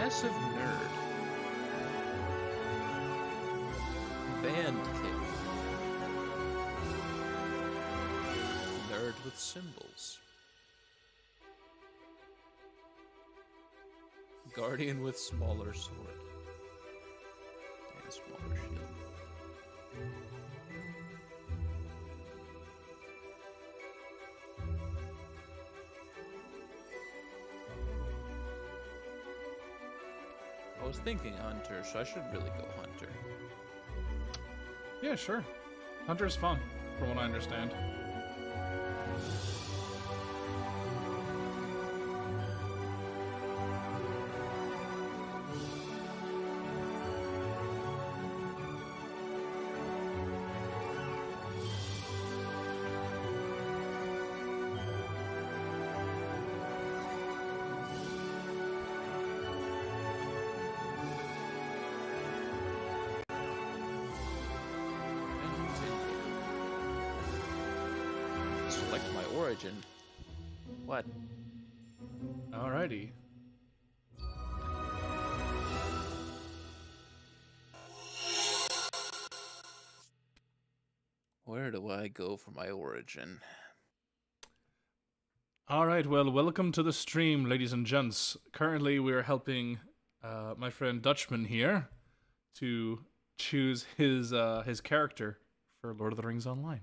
Massive nerd. Band kid. Nerd with symbols. Guardian with smaller sword. And smaller shield. I was thinking hunter, so I should really go hunter. Yeah, sure. Hunter's fun, from what I understand. Select my origin. What? Alrighty. Where do I go for my origin? Alright, well, welcome to the stream, ladies and gents. Currently, we're helping my friend Dutchman here to choose his character for Lord of the Rings Online.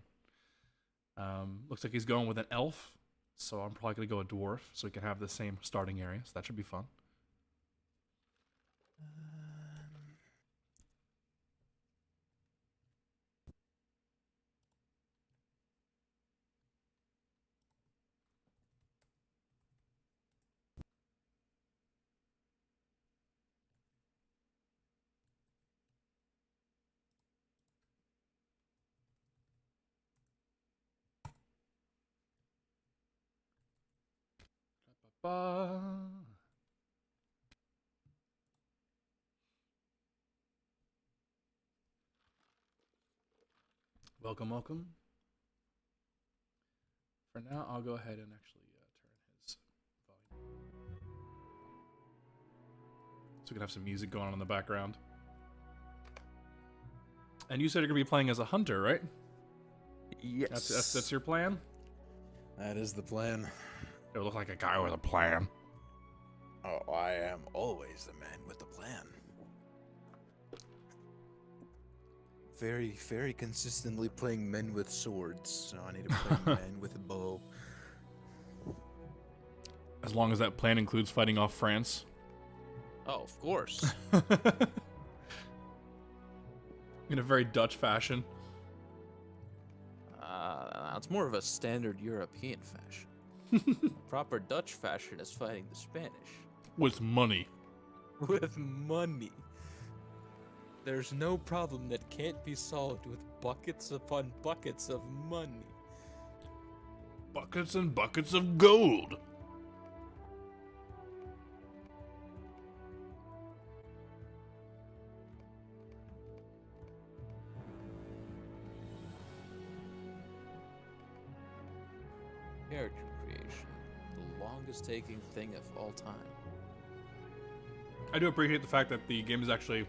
Looks like he's going with an elf, so I'm probably going to go a dwarf, so we can have the same starting area, so that should be fun. Welcome, welcome. For now, I'll go ahead and actually turn his volume. So we can have some music going on in the background. And you said you're going to be playing as a hunter, right? Yes. That's your plan? That is the plan. It would look like a guy with a plan. Oh, I am always the man with the plan. Very, very consistently playing men with swords, so I need to play men with a bow. As long as that plan includes fighting off France. Oh, of course. In a very Dutch fashion. It's more of a standard European fashion. Proper Dutch fashion is fighting the Spanish. With money. With money. There's no problem that can't be solved with buckets upon buckets of money. Buckets and buckets of gold. Character creation. The longest taking thing of all time. I do appreciate the fact that the game is actually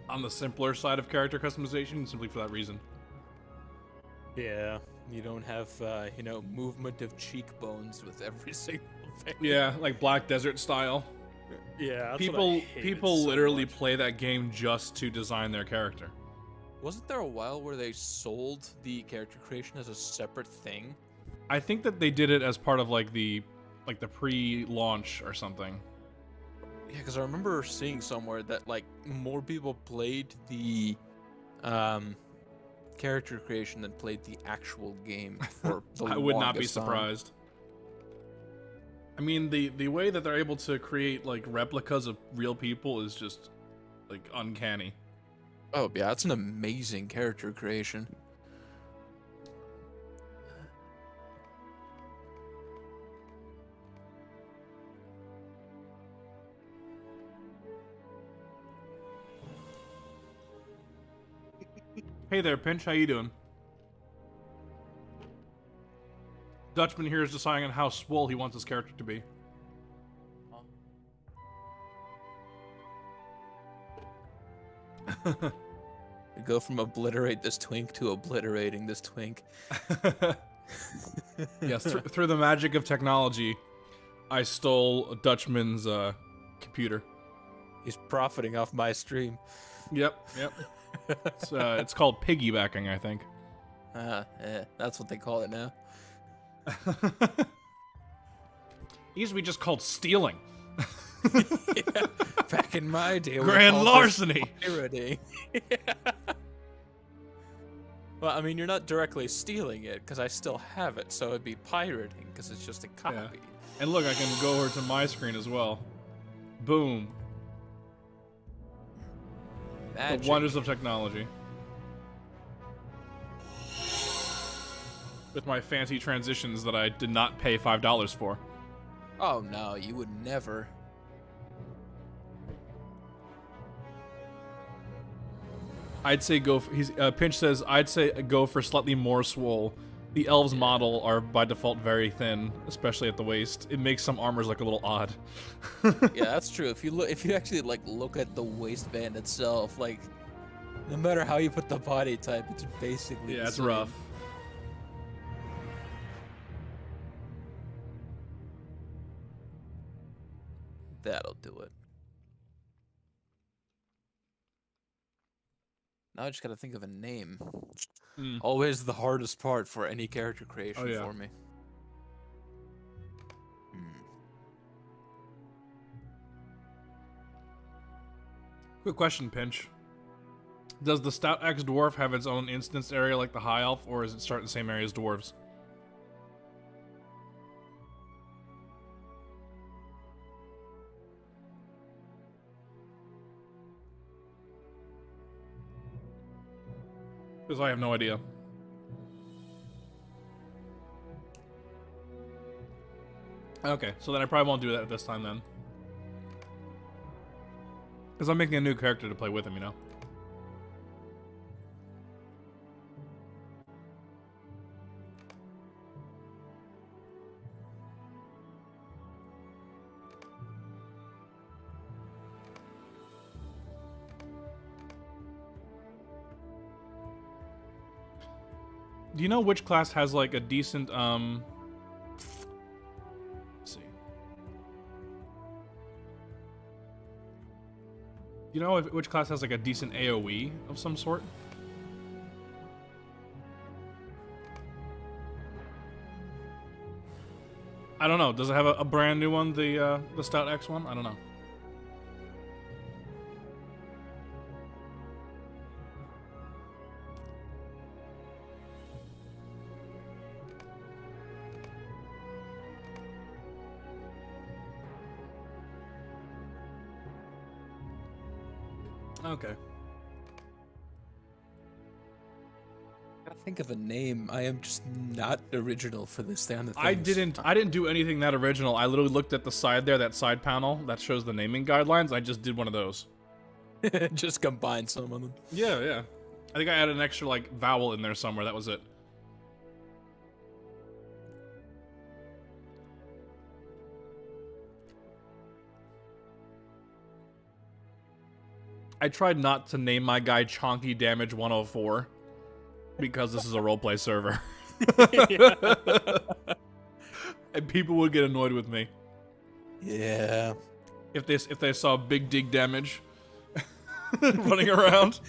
on the simpler side of character customization, simply for that reason. Yeah, you don't have, movement of cheekbones with every single thing. Yeah, like Black Desert style. Yeah, people literally play that game just to design their character. Wasn't there a while where they sold the character creation as a separate thing? I think that they did it as part of like the pre-launch or something. Yeah, because I remember seeing somewhere that like more people played the character creation than played the actual game for the I would not be longest time. surprised. I mean, the way that they're able to create like replicas of real people is just like uncanny. Oh yeah, that's an amazing character creation. Hey there, Pinch. How you doing? Dutchman here is deciding on how swole he wants his character to be. We go from obliterate this twink to obliterating this twink. Yes, through the magic of technology, I stole Dutchman's computer. He's profiting off my stream. Yep. It's called piggybacking, I think. That's what they call it now. It used to be just called stealing. Yeah, back in my day, we Grand called larceny. this pirating. Well, I mean, you're not directly stealing it because I still have it, so it'd be pirating because it's just a copy. Yeah. And look, I can go over to my screen as well. Boom. Magic. The wonders of technology. With my fancy transitions that I did not pay $5 for. Oh no, you would never. I'd say go for, Pinch says, I'd say go for slightly more swole. The elves model are by default very thin, especially at the waist. It makes some armors look a little odd. Yeah, that's true. If you actually like look at the waistband itself, like no matter how you put the body type, it's basically Yeah, the it's same. rough. That'll do it. Now I just gotta think of a name. Always the hardest part for any character creation for me. Quick question, Pinch. Does the Stout Axe Dwarf have its own instance area like the High Elf, or is it start in the same area as Dwarves? Because I have no idea. Okay, so then I probably won't do that this time then. Because I'm making a new character to play with him, you know? Do you know which class has like a decent let's see. Do you know which class has like a decent AoE of some sort? I don't know. Does it have a brand new one, the Stout X one? I don't know. Okay. Gotta think of a name. I am just not original for this kind of thing. I didn't do anything that original. I literally looked at the side there, that side panel that shows the naming guidelines. I just did one of those. Just combine some of them. Yeah. I think I added an extra like vowel in there somewhere. That was it. I tried not to name my guy Chonky Damage 104 because this is a roleplay server. And people would get annoyed with me. Yeah. If they saw Big Dig Damage running around.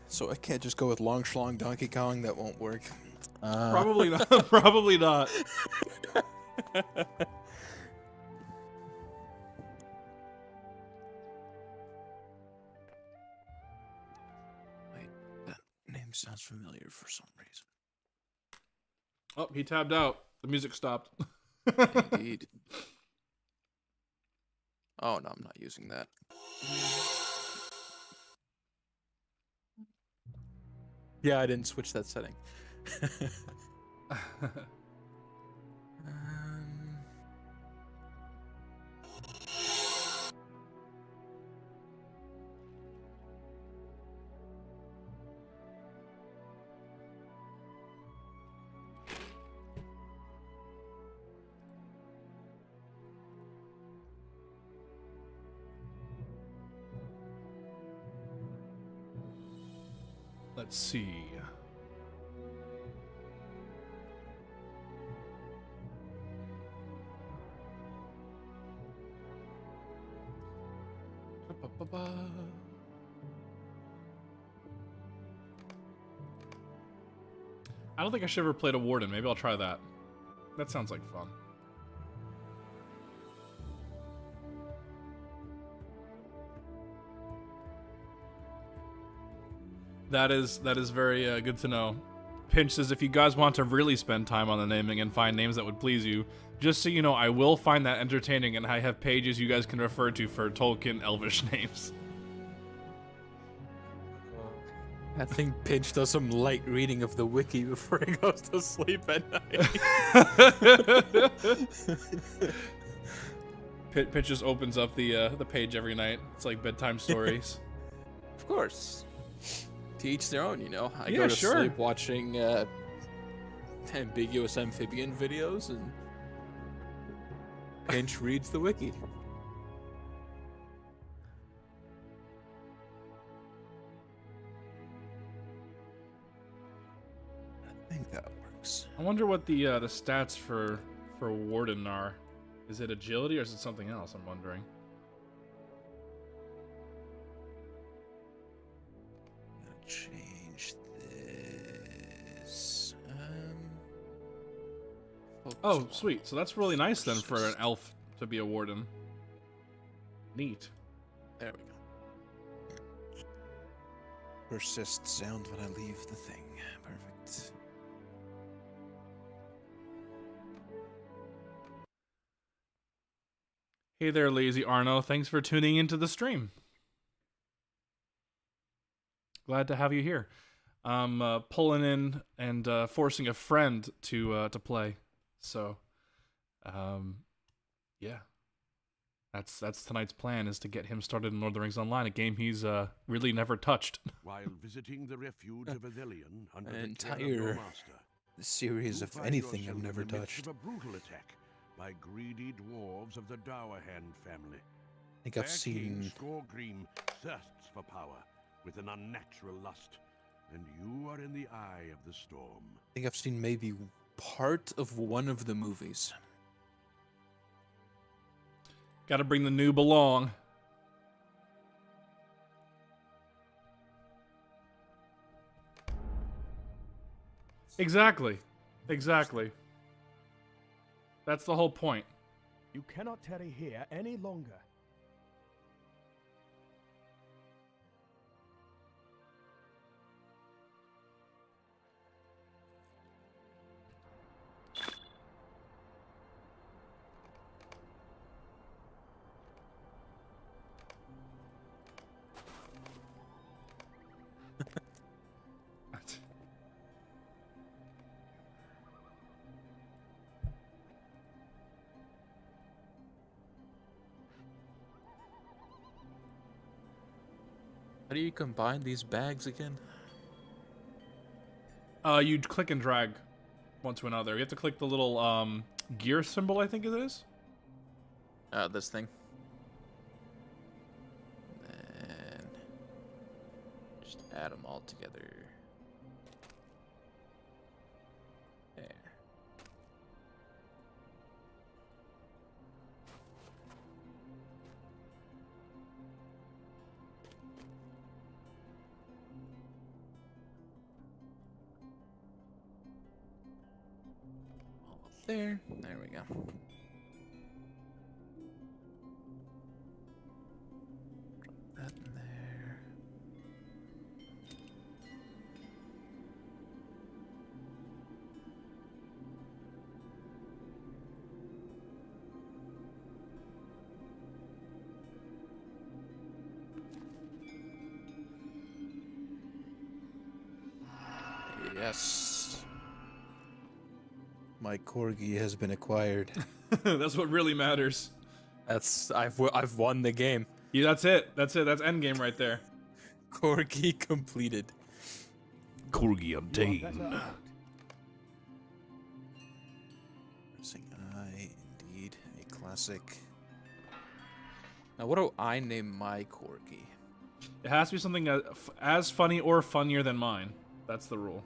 So I can't just go with Long Schlong Donkey Kong? That won't work. Probably not. Probably not. Wait, that name sounds familiar for some reason. Oh, he tabbed out. The music stopped. Indeed. Oh no, I'm not using that. Yeah, I didn't switch that setting. Let's see. I don't think I should ever played a warden. Maybe I'll try that. That sounds like fun. That is very good to know. Pinch says, if you guys want to really spend time on the naming and find names that would please you, just so you know, I will find that entertaining, and I have pages you guys can refer to for Tolkien Elvish names. I think Pinch does some light reading of the wiki before he goes to sleep at night. Pinch just opens up the page every night. It's like bedtime stories. Of course. To each their own, you know. I Yeah, go to sure. sleep watching ambiguous amphibian videos, and Pinch reads the wiki. I think that works. I wonder what the stats for Warden are. Is it agility or is it something else? I'm wondering. Gonna change this. Oh, sweet. So that's really nice then for an elf to be a warden. Neat. There we go. Persist sound when I leave the thing. Perfect. Hey there, Lazy Arno. Thanks for tuning into the stream. Glad to have you here. I'm pulling in and forcing a friend to play. So, yeah. That's tonight's plan, is to get him started in Lord of the Rings Online, a game he's really never touched. While visiting the refuge of Athelion under An the care of entire your master, series you of find anything yourself I've in never the midst touched. of a brutal attack by greedy dwarves of the Dowerhand family. I think I've Their seen. king, Skorgrim, thirsts for power with an unnatural lust, and you are in the eye of the storm. I think I've seen maybe part of one of the movies. Gotta bring the noob along. Exactly. That's the whole point. You cannot tarry here any longer. How do you combine these bags again? You'd click and drag one to another. You have to click the little gear symbol, I think it is. This thing. And just add them all together. There. All up there. There we go. That in there. Yes. My corgi has been acquired. That's what really matters. I've won the game. Yeah, that's it. That's endgame right there. Corgi completed. Corgi You are obtained. better out. Pressing I, indeed, a classic. Now, what do I name my corgi? It has to be something as funny or funnier than mine. That's the rule.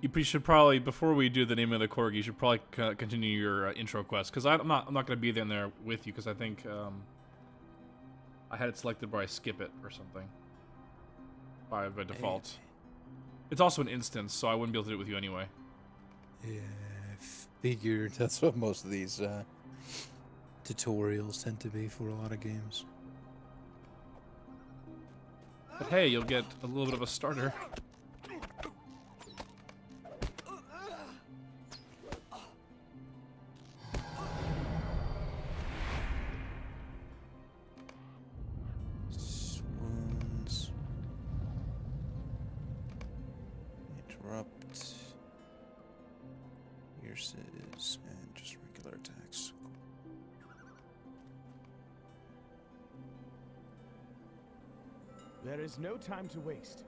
You should probably, before we do the name of the Korg, you should probably continue your intro quest, because I'm not going to be there with you, because I think I had it selected where I skip it or something by default. Hey. It's also an instance, so I wouldn't be able to do it with you anyway. Yeah, I figured that's what most of these tutorials tend to be for a lot of games. But hey, you'll get a little bit of a starter. Swoons. Interrupt. Pierces, and just regular attacks. There is no time to waste.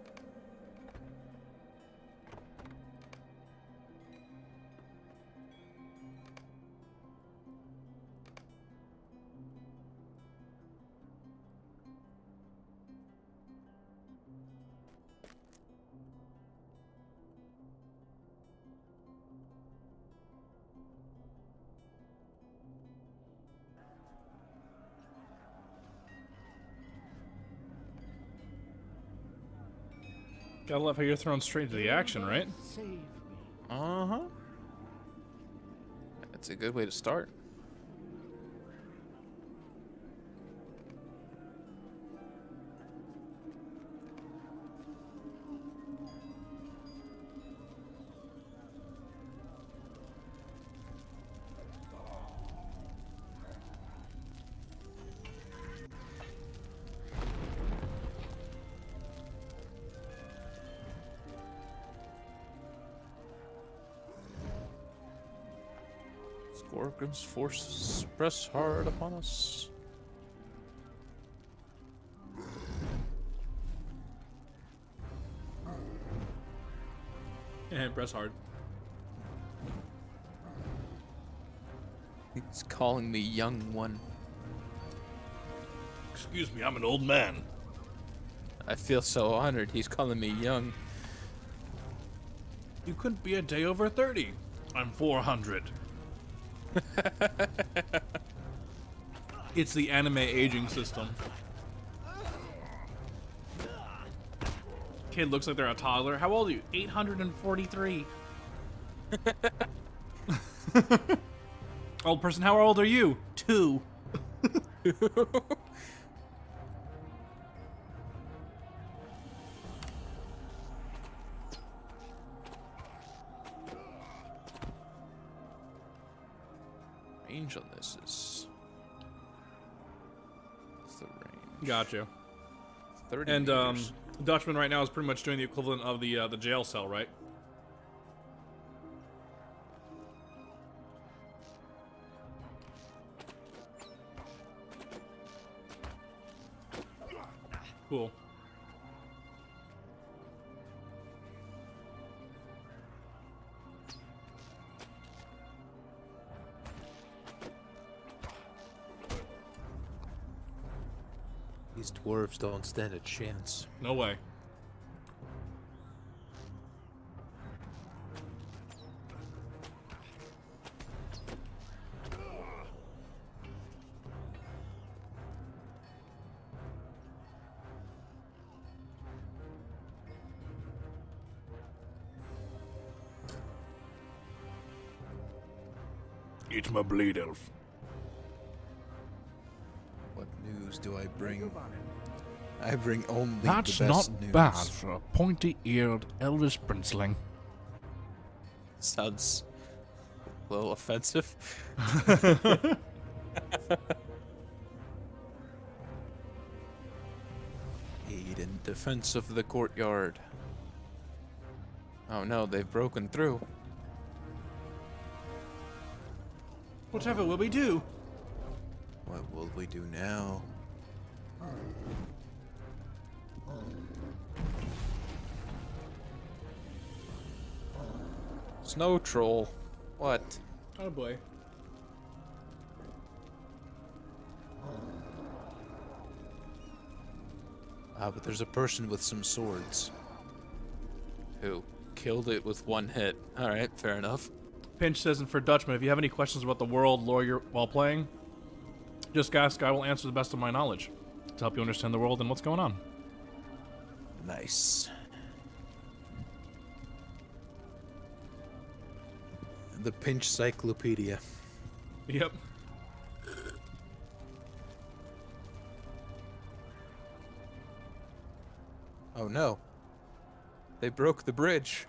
Gotta love how you're thrown straight into the action, right? Save me. Uh-huh. That's a good way to start. Gorgon's forces press hard upon us. And press hard. He's calling me young one. Excuse me, I'm an old man. I feel so honored he's calling me young. You couldn't be a day over 30. I'm 400. It's the anime aging system. Kid looks like they're a toddler. How old are you? 843. Old person, how old are you? 2. Range on this is... What's the range? Gotcha. 30 And meters. Dutchman right now is pretty much doing the equivalent of the jail cell, right? Cool. These dwarves don't stand a chance. No way. Eat my blade, elf. What news do I bring? I bring only That's the best not news. bad for a pointy-eared elvish princeling. Sounds a little offensive. Aid in defense of the courtyard. Oh no, they've broken through. Whatever will we do? What will we do now? Snow troll. What? Oh boy. Ah, but there's a person with some swords. Who killed it with one hit? All right, fair enough. Pinch says, and for Dutchman, if you have any questions about the world lore while playing, just ask. I will answer the best of my knowledge to help you understand the world and what's going on. Nice. The Pinch Cyclopedia. Yep. Oh no. They broke the bridge.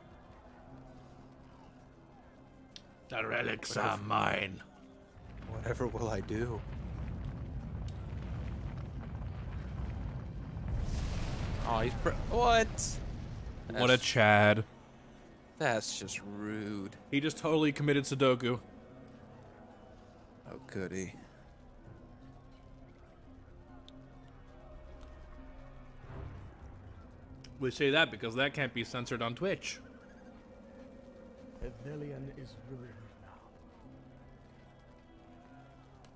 The relics are mine. Whatever will I do? Oh, what? What a Chad. That's just rude. He just totally committed Sudoku. Oh, goody. We say that because that can't be censored on Twitch. Ithilien is ruined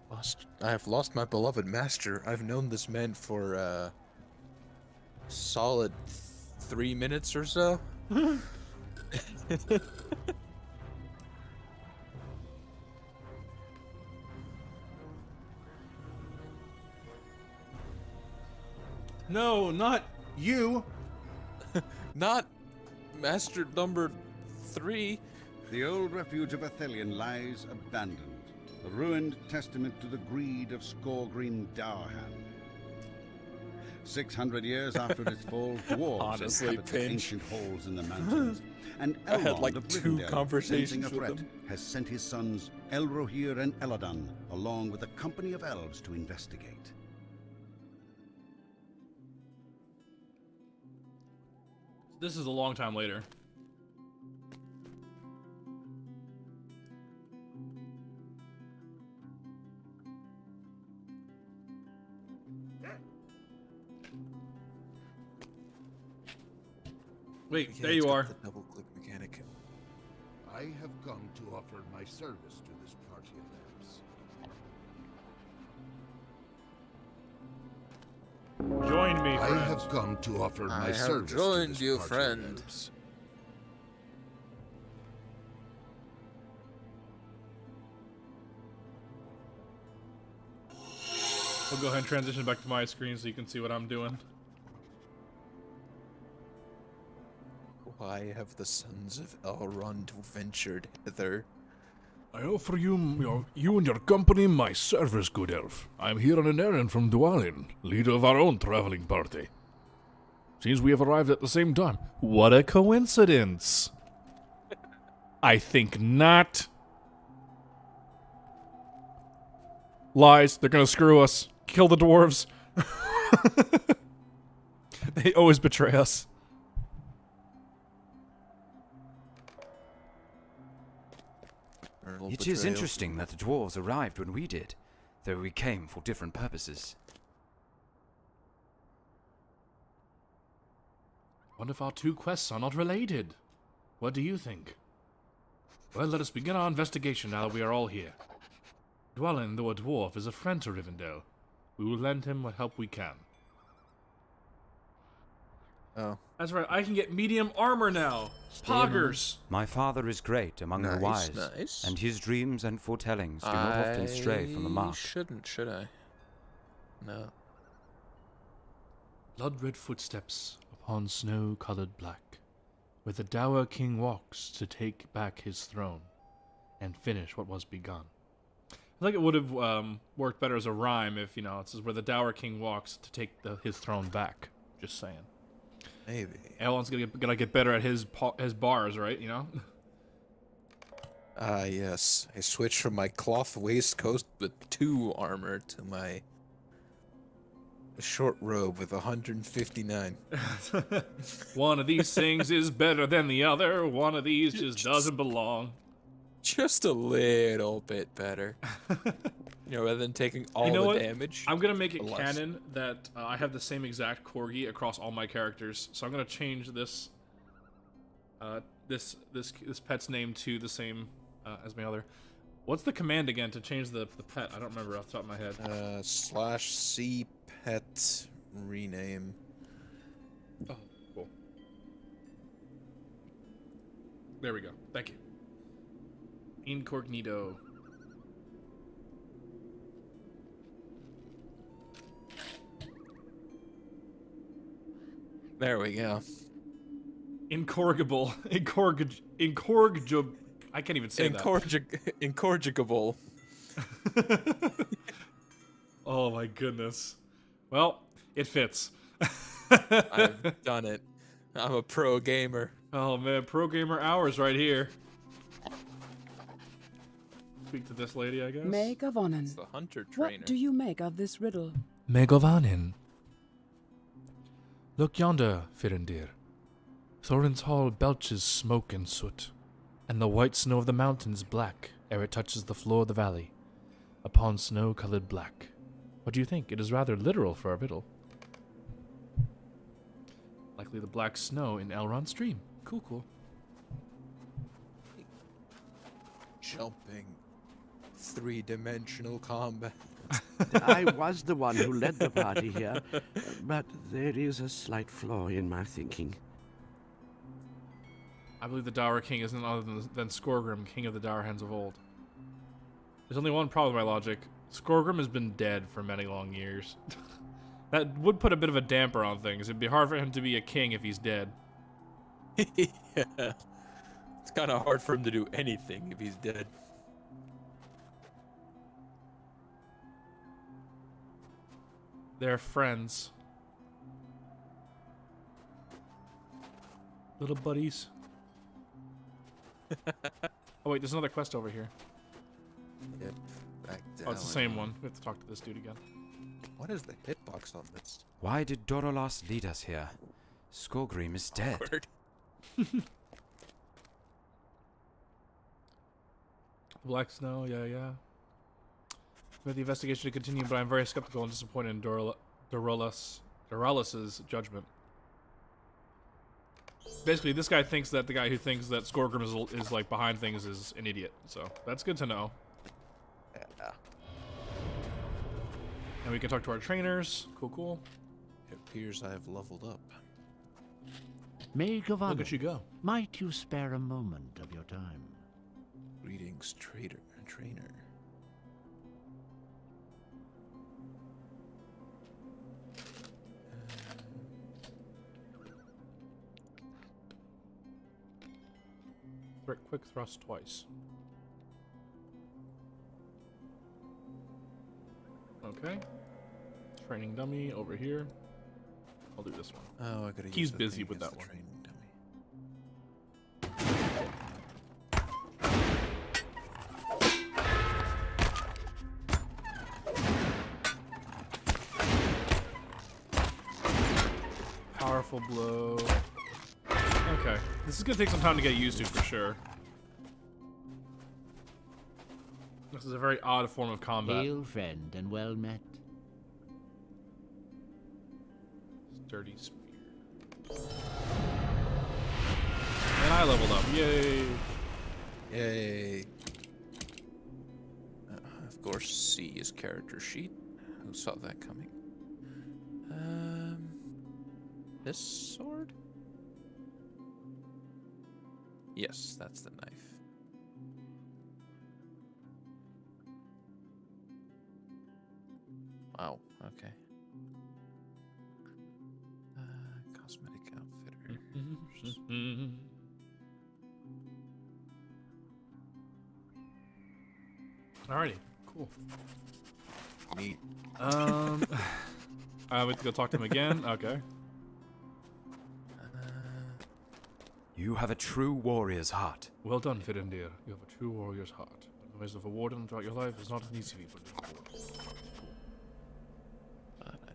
now. I have lost my beloved master. I've known this man for solid 3 minutes or so. No, not you. Not Master number 3. The old refuge of Ithilien lies abandoned, a ruined testament to the greed of Skorgrim Darhan. 600 years after its fall, dwarves Honestly, inhabit the Pinch. ancient halls in the mountains. And I had, Elrond like, of 2 Rivendell, conversations sensing a with threat, him. has sent his sons Elrohir and Elladan, along with a company of elves to investigate. This is a long time later. Wait, Yeah, there it's you got are. The double click mechanic. I have come to offer my service to this party of elves. Join me, I friends. have come to offer I my have service joined to this you, party friend. of elves. We'll go ahead and transition back to my screen so you can see what I'm doing. Why have the sons of Elrond ventured hither? I offer you and your company my service, good elf. I'm here on an errand from Dwalin, leader of our own traveling party. Seems we have arrived at the same time. What a coincidence. I think not. Lies. They're gonna screw us. Kill the dwarves. They always betray us. It is interesting that the dwarves arrived when we did, though we came for different purposes. What if our 2 quests are not related? What do you think? Well, let us begin our investigation now that we are all here. Dwalin, though a dwarf, is a friend to Rivendell. We will lend him what help we can. Oh. That's right, I can get medium armor now. Poggers. My father is great among the wise, Nice. and his dreams and foretellings do not often stray from the mark. Shouldn't, should I? No. Blood-red footsteps upon snow-colored black, where the dour king walks to take back his throne and finish what was begun. think it would have worked better as a rhyme if, you know, this is where the Dour King walks to take his throne back. Just saying. Maybe. Elrond's gonna get better at his bars, right? You know. Ah, yes. I switched from my cloth waistcoat with 2 armor to my short robe with 159. One of these things is better than the other. One of these just doesn't belong. Just a little bit better. You know, rather than taking all the damage. I'm gonna make it less. canon that I have the same exact corgi across all my characters. So I'm gonna change this this pet's name to the same as my other. What's the command again to change the pet? I don't remember off the top of my head. /C pet rename. Oh, cool. There we go. Thank you. Incognito. There we go. Incorrigible. I can't even say that. Incorrigible. Oh my goodness. Well, it fits. I've done it. I'm a pro gamer. Oh man, pro gamer hours right here. Speak to this lady, I guess. Meg of Onan. It's the hunter trainer. What do you make of this riddle? Megovanin. Look yonder, Firendir. Thorin's hall belches smoke and soot, and the white snow of the mountains black ere it touches the floor of the valley, upon snow-colored black. What do you think? It is rather literal for a riddle. Likely the black snow in Elrond Stream. Cool. Jumping. 3-dimensional combat. I was the one who led the party here, but there is a slight flaw in my thinking. I believe the Dour King is none other than Skorgrim, king of the Dour Hands of old. There's only one problem with my logic. Skorgrim has been dead for many long years. That would put a bit of a damper on things. It'd be hard for him to be a king if he's dead. Yeah. It's kind of hard for him to do anything if he's dead. They're friends. Little buddies. Oh wait, there's another quest over here. Yep. Back down. Oh, it's the same one. We have to talk to this dude again. What is the hitbox on this? Why did Dorolas lead us here? Skorgrim is dead. Awkward. Black snow, yeah. We have the investigation to continue, but I'm very skeptical and disappointed in Dorolas's judgment. Basically, this guy thinks that the guy who thinks that Skorgrim is like behind things is an idiot. So that's good to know. Yeah. And we can talk to our trainers. Cool. It appears I have leveled up. Meg of Onan, Look at you go. might you spare a moment of your time? Greetings, trainer. Quick thrust twice. Okay. Training dummy over here. I'll do this one. Oh, I gotta use He's the busy thing with against that the one. training dummy. Powerful blow. Okay. This is gonna take some time to get used to for sure. This is a very odd form of combat. Hail, friend, and well met. Sturdy spear. And I leveled up. Yay! Yay. Of course, C is character sheet. Who saw that coming? This sword? Yes, that's the knife. Wow, okay. Cosmetic outfitter. Alrighty, cool. Neat. I went to go talk to him again. Okay. You have a true warrior's heart. Well done, Firendir. You have a true warrior's heart. The ways of a warden throughout your life is not an easy feat.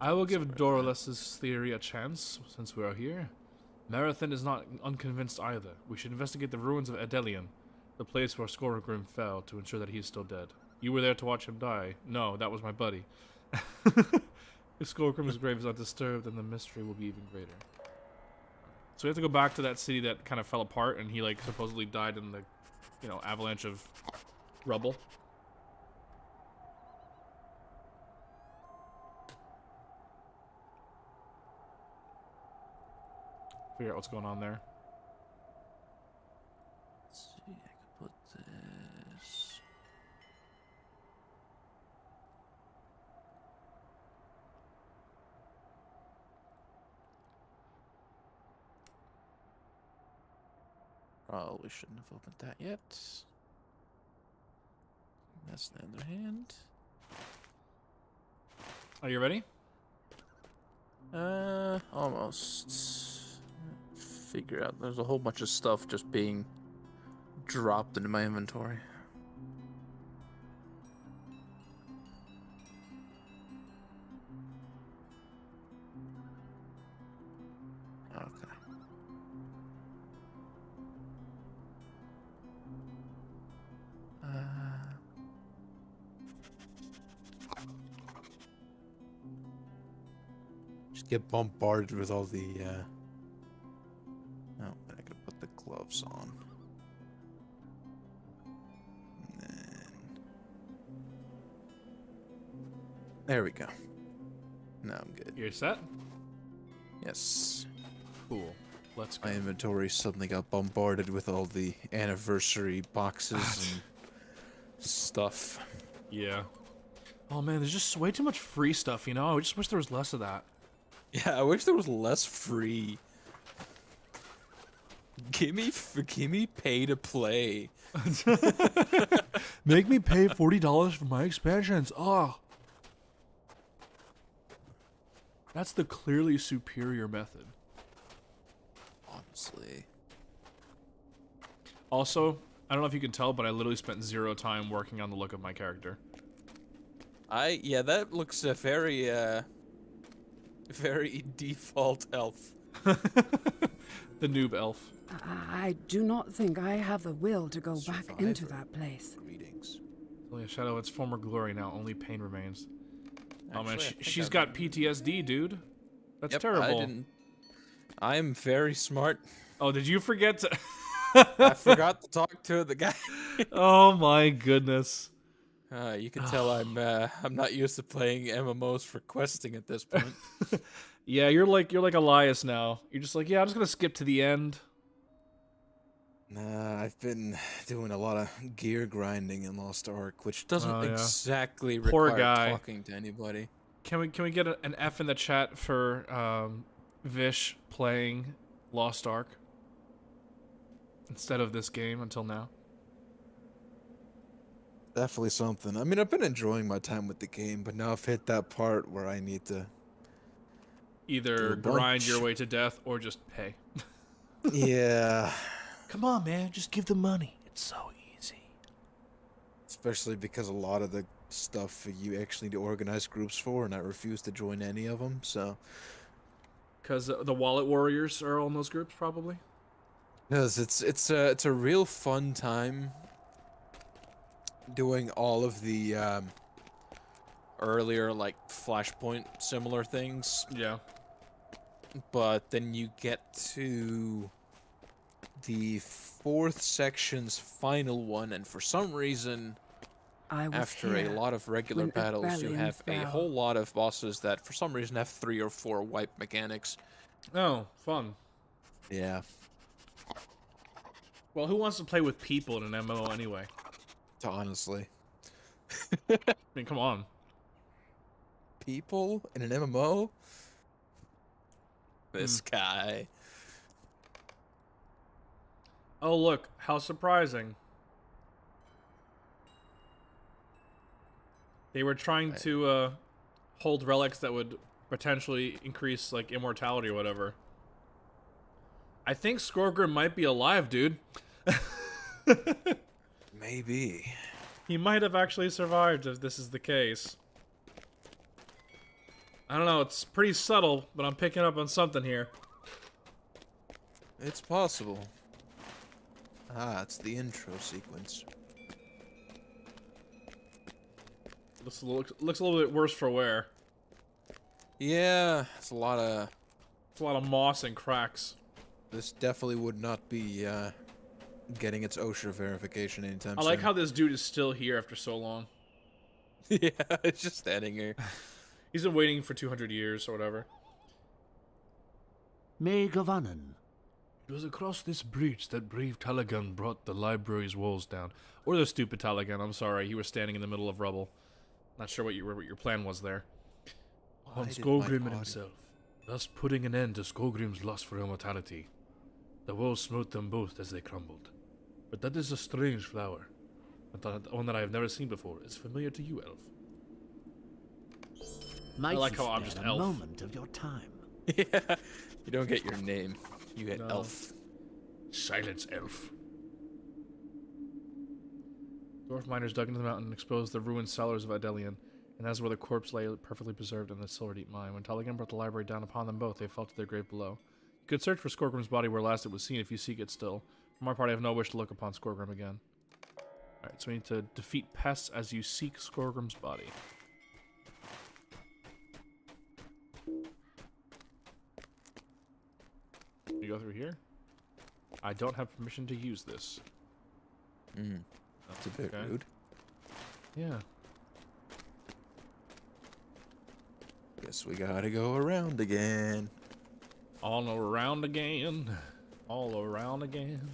I will give Dorales's theory a chance, since we are here. Marathon is not unconvinced either. We should investigate the ruins of Edelion, the place where Skorgrim fell, to ensure that he is still dead. You were there to watch him die. No, that was my buddy. If Skorgrim's grave is undisturbed, then the mystery will be even greater. So we have to go back to that city that kind of fell apart, and he, like, supposedly died in the, you know, avalanche of rubble. Figure out what's going on there. Let's see, I could put this. Probably shouldn't have opened that yet. That's the other hand. Are you ready? Almost. Figure out. There's a whole bunch of stuff just being dropped into my inventory. Okay. Just get bombarded with all the, Oh, but I gotta put the gloves on. And then... There we go. Now I'm good. You're set? Yes. Cool. Let's go. My inventory suddenly got bombarded with all the anniversary boxes and stuff. Yeah. Oh man, there's just way too much free stuff, you know? I just wish there was less of that. Yeah, I wish there was less free. Give me pay to play. Make me pay $40 for my expansions. Oh. That's the clearly superior method. Honestly. Also, I don't know if you can tell, but I literally spent 0 time working on the look of my character. Yeah, that looks a very default elf. The noob elf. I do not think I have the will to go back into that place. Greetings. Only a shadow of its former glory now. Only pain remains. Oh man, Actually, she's got PTSD, dude. That's Yep, terrible. I'm very smart. Oh, did you forget to... I forgot to talk to the guy. Oh my goodness. You can tell I'm not used to playing MMOs for questing at this point. Yeah, you're like Elias now. You're just like, yeah, I'm just gonna skip to the end. Nah, I've been doing a lot of gear grinding in Lost Ark, which doesn't Oh, yeah. exactly Poor require guy. talking to anybody. Can we get an F in the chat for Vish playing Lost Ark instead of this game until now? Definitely something. I mean, I've been enjoying my time with the game, but now I've hit that part where I need to Either grind your way to death or just pay. Yeah. Come on, man. Just give the money. It's so easy. Especially because a lot of the stuff you actually need to organize groups for, and I refuse to join any of them, so... Because the Wallet Warriors are on those groups, probably? Because it's a real fun time doing all of the earlier, like, Flashpoint similar things. Yeah. But then you get to the 4th section's final one, and for some reason, after a lot of regular battles, you have a whole lot of bosses that for some reason have 3 or 4 wipe mechanics. Oh, fun. Yeah. Well, who wants to play with people in an MMO anyway? Honestly. I mean, come on. People in an MMO? This guy. Oh, look. How surprising. They were trying to hold relics that would potentially increase like immortality or whatever. I think Skorgrim might be alive, dude. Maybe. He might have actually survived if this is the case. I don't know, it's pretty subtle, but I'm picking up on something here. It's possible. Ah, it's the intro sequence. Looks a little bit worse for wear. Yeah, it's a lot of moss and cracks. This definitely would not be getting its OSHA verification anytime soon. I like how this dude is still here after so long. Yeah, it's just standing here. He's been waiting for 200 years or whatever. May Gavanen. It was across this breach that brave Talagan brought the library's walls down. Or the stupid Talagan, I'm sorry. He was standing in the middle of rubble. Not sure what your plan was there. On Skorgrim himself, thus putting an end to Skorgrim's lust for immortality. The walls smote them both as they crumbled. But that is a strange flower. One that I have never seen before. Is familiar to you, Elf? Might I like how I'm just Elf. Moment of your time. Yeah, you don't get your name. You get Elf. Silence, Elf. Dwarf miners dug into the mountain and exposed the ruined cellars of Adelian, and that's where the corpse lay perfectly preserved in the Silverdeep mine. When Talagan brought the library down upon them both, they fell to their grave below. You could search for Skorgrim's body where last it was seen if you seek it still. For my part, I have no wish to look upon Skorgrim again. Alright, so we need to defeat pests as you seek Skorgrim's body. You go through here? I don't have permission to use this. That's a bit rude. Yeah. Guess we gotta go around again. All around again. All around again.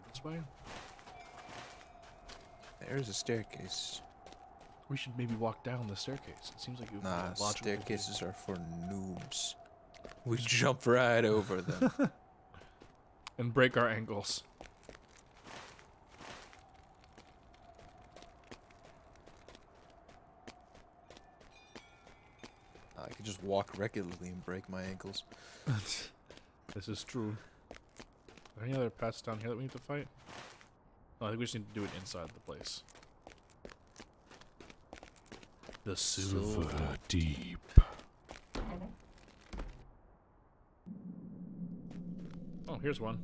This way? There's a staircase. We should maybe walk down the staircase. It seems like you. Nah, staircases are for noobs. We jump right over them. And break our ankles. I could just walk regularly and break my ankles. This is true. Are there any other pests down here that we need to fight? No, I think we just need to do it inside the place. The Silver Deep. Oh, here's one.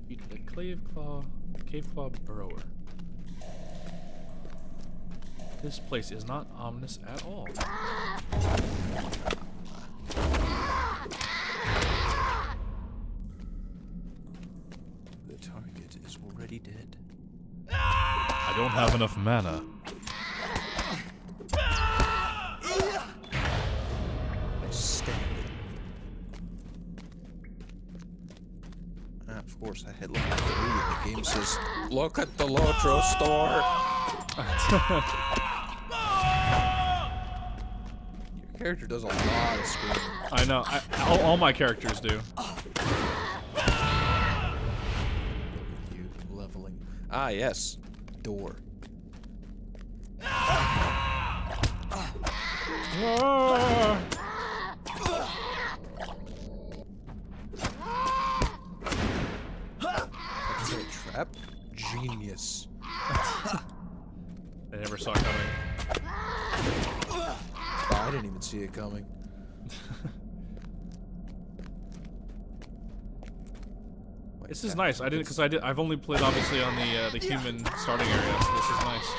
Beat the cave claw burrower. This place is not ominous at all. The target is already dead. I don't have enough mana. I stand it. Of course, I hit level 3 and the game says, look at the LOTRO store! Your character does a lot of screaming. I know. All my characters do. Look at you leveling. Ah, yes. Door. That's a trap? Genius. I never saw it coming. I didn't even see it coming. Wait, This is nice. I didn't I've only played obviously on the human starting area, so this is nice.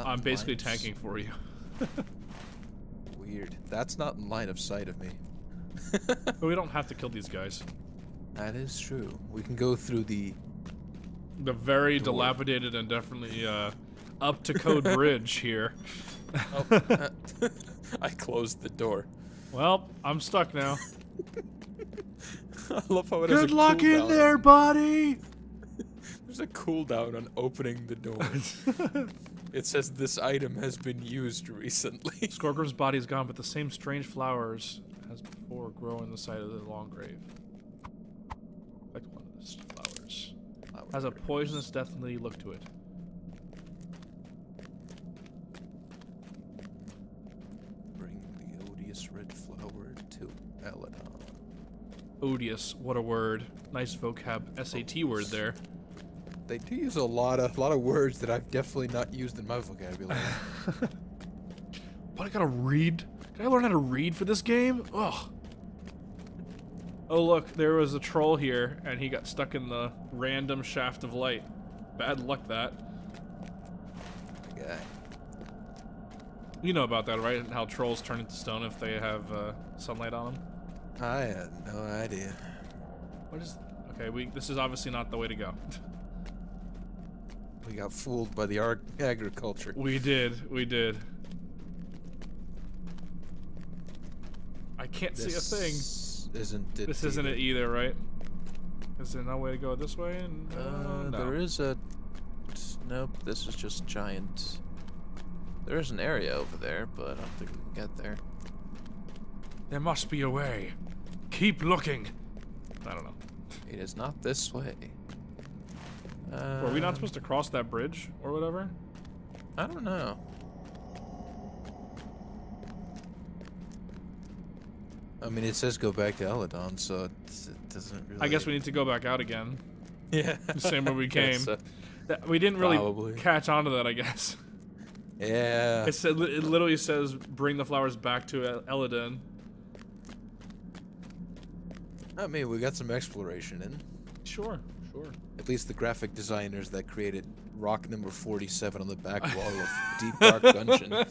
I'm basically tanking for you. Weird. That's not in line of sight of me. But we don't have to kill these guys. That is true. We can go through the very door. Dilapidated and definitely up to code bridge here. I closed the door. Well, I'm stuck now. I love how it has Good a luck in cooldown. there, buddy! There's a cooldown on opening the door. It says this item has been used recently. Skorgrim's body is gone, but the same strange flowers as before grow in the side of the long grave. Like one of these flowers. Has a poisonous, deathly look to it. Bring the odious red flower to Eladon. Odious, what a word. Nice vocab SAT word there. They do use a lot of words that I've definitely not used in my vocabulary. What, I gotta read? Can I learn how to read for this game? Ugh. Oh look, there was a troll here, and he got stuck in the random shaft of light. Bad luck, that. Okay. You know about that, right? How trolls turn into stone if they have sunlight on them? I had no idea. What is... Okay, this is obviously not the way to go. We got fooled by the agriculture. We did. I can't see a thing. Isn't it? This isn't it either, right? Is there no way to go this way? And no. There is a... Nope, this is just giant... There is an area over there, but I don't think we can get there. There must be a way. Keep looking. I don't know. It is not this way. Were we not supposed to cross that bridge or whatever? I don't know. I mean, it says go back to Eladon, so it doesn't really... I guess we need to go back out again. Yeah. The same way we came. So. We didn't really Probably. catch on to that, I guess. Yeah. It literally says bring the flowers back to Eladon. I mean, we got some exploration in. Sure. At least the graphic designers that created rock number 47 on the back wall of Deep Dark Dungeon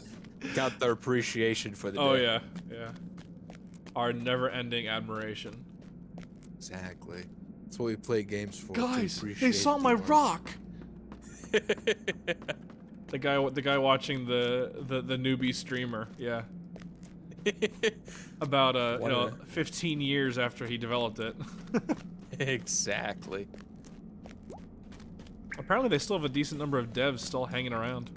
got their appreciation for the day. Oh, yeah. Our never-ending admiration. Exactly. That's what we play games for. Guys, they saw my rock! The guy watching the newbie streamer, yeah. About 15 years after he developed it. Exactly. Apparently they still have a decent number of devs still hanging around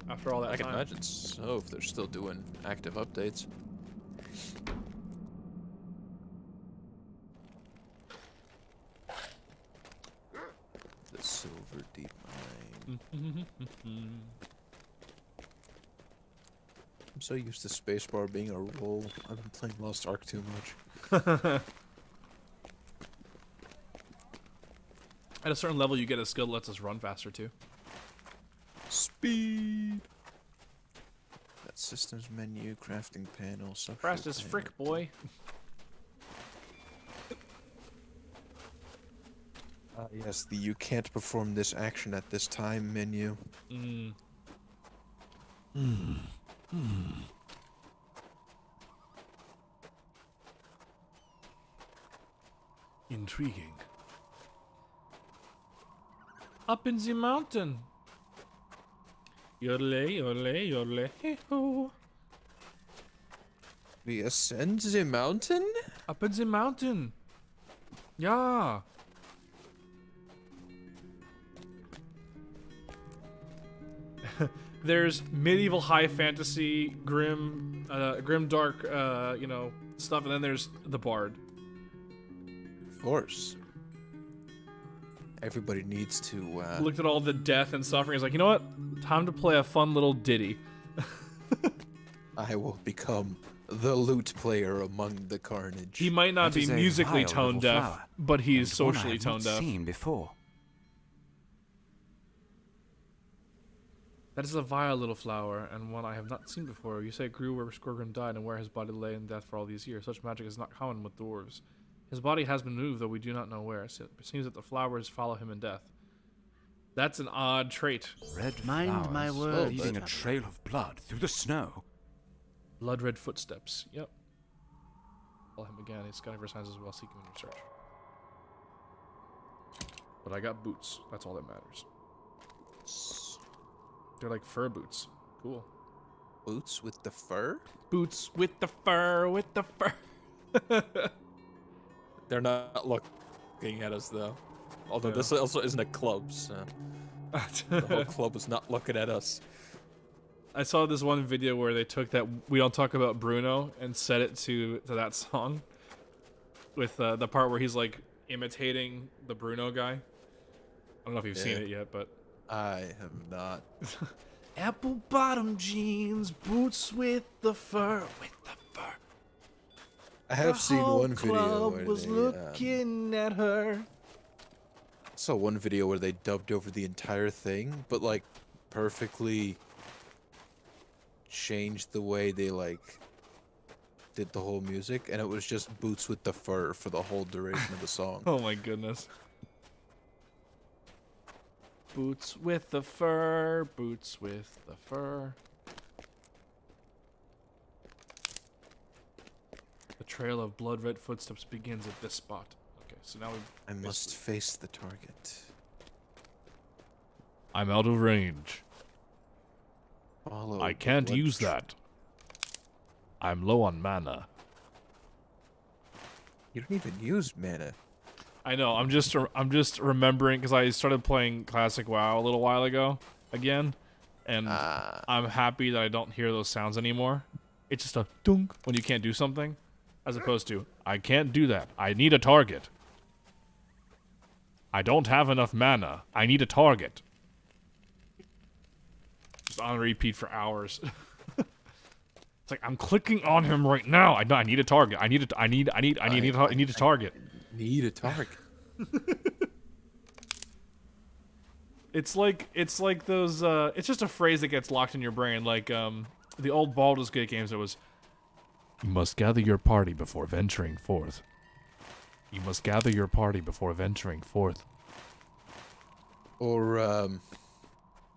after all that I time. can imagine so, if they're still doing active updates. The Silver Deep Mine. I'm so used to spacebar being a roll. I've been playing Lost Ark too much. At a certain level, you get a skill that lets us run faster too. Speed. That systems menu, crafting panel, Fast as frick, boy. Yes, the you can't perform this action at this time menu. Intriguing. Up in the mountain. Yodele, yodele, yodele, hee-hoo. We ascend the mountain? Up in the mountain. Yeah. There's medieval high fantasy, grim dark, stuff, and then there's the bard. Of course. Everybody needs to, Looked at all the death and suffering. He's like, you know what? Time to play a fun little ditty. I will become the lute player among the carnage. He might not be musically tone deaf, but he's socially tone deaf. Seen before. That is a vile little flower, and one I have not seen before. You say it grew where Skorgrim died and where his body lay in death for all these years. Such magic is not common with dwarves. His body has been moved, though we do not know where. It seems that the flowers follow him in death. That's an odd trait. Red Mind flowers, my words, leaving a traveler. trail of blood through the snow. Blood red footsteps. Yep. Call him again. He's scouting for signs as well. Seek him in your search. But I got boots. That's all that matters. They're like fur boots. Cool. Boots with the fur? Boots with the fur, with the fur. They're not looking at us, though. Although this also isn't a club, so... the whole club is not looking at us. I saw this one video where they took that "We Don't Talk About Bruno" and set it to that song. With the part where he's like imitating the Bruno guy. I don't know if you've seen it yet, but... I have not. Apple bottom jeans, boots with the fur, I have seen one video club where was they, looking at her. I saw one video where they dubbed over the entire thing, but like perfectly changed the way they like did the whole music, and it was just boots with the fur for the whole duration of the song. Oh my goodness. Boots with the fur, boots with the fur. The trail of blood-red footsteps begins at this spot. Okay, so now I must face the target. I'm out of range. Follow I can't blood use that. I'm low on mana. You don't even use mana. I know. I'm just remembering because I started playing Classic WoW a little while ago again, and I'm happy that I don't hear those sounds anymore. It's just a dunk when you can't do something, as opposed to I can't do that. I need a target. I don't have enough mana. I need a target. Just on repeat for hours. It's like I'm clicking on him right now. I need a target. I need a target. Need a target. It's like those. It's just a phrase that gets locked in your brain. Like the old Baldur's Gate games. It was, You must gather your party before venturing forth. You must gather your party before venturing forth. Or oh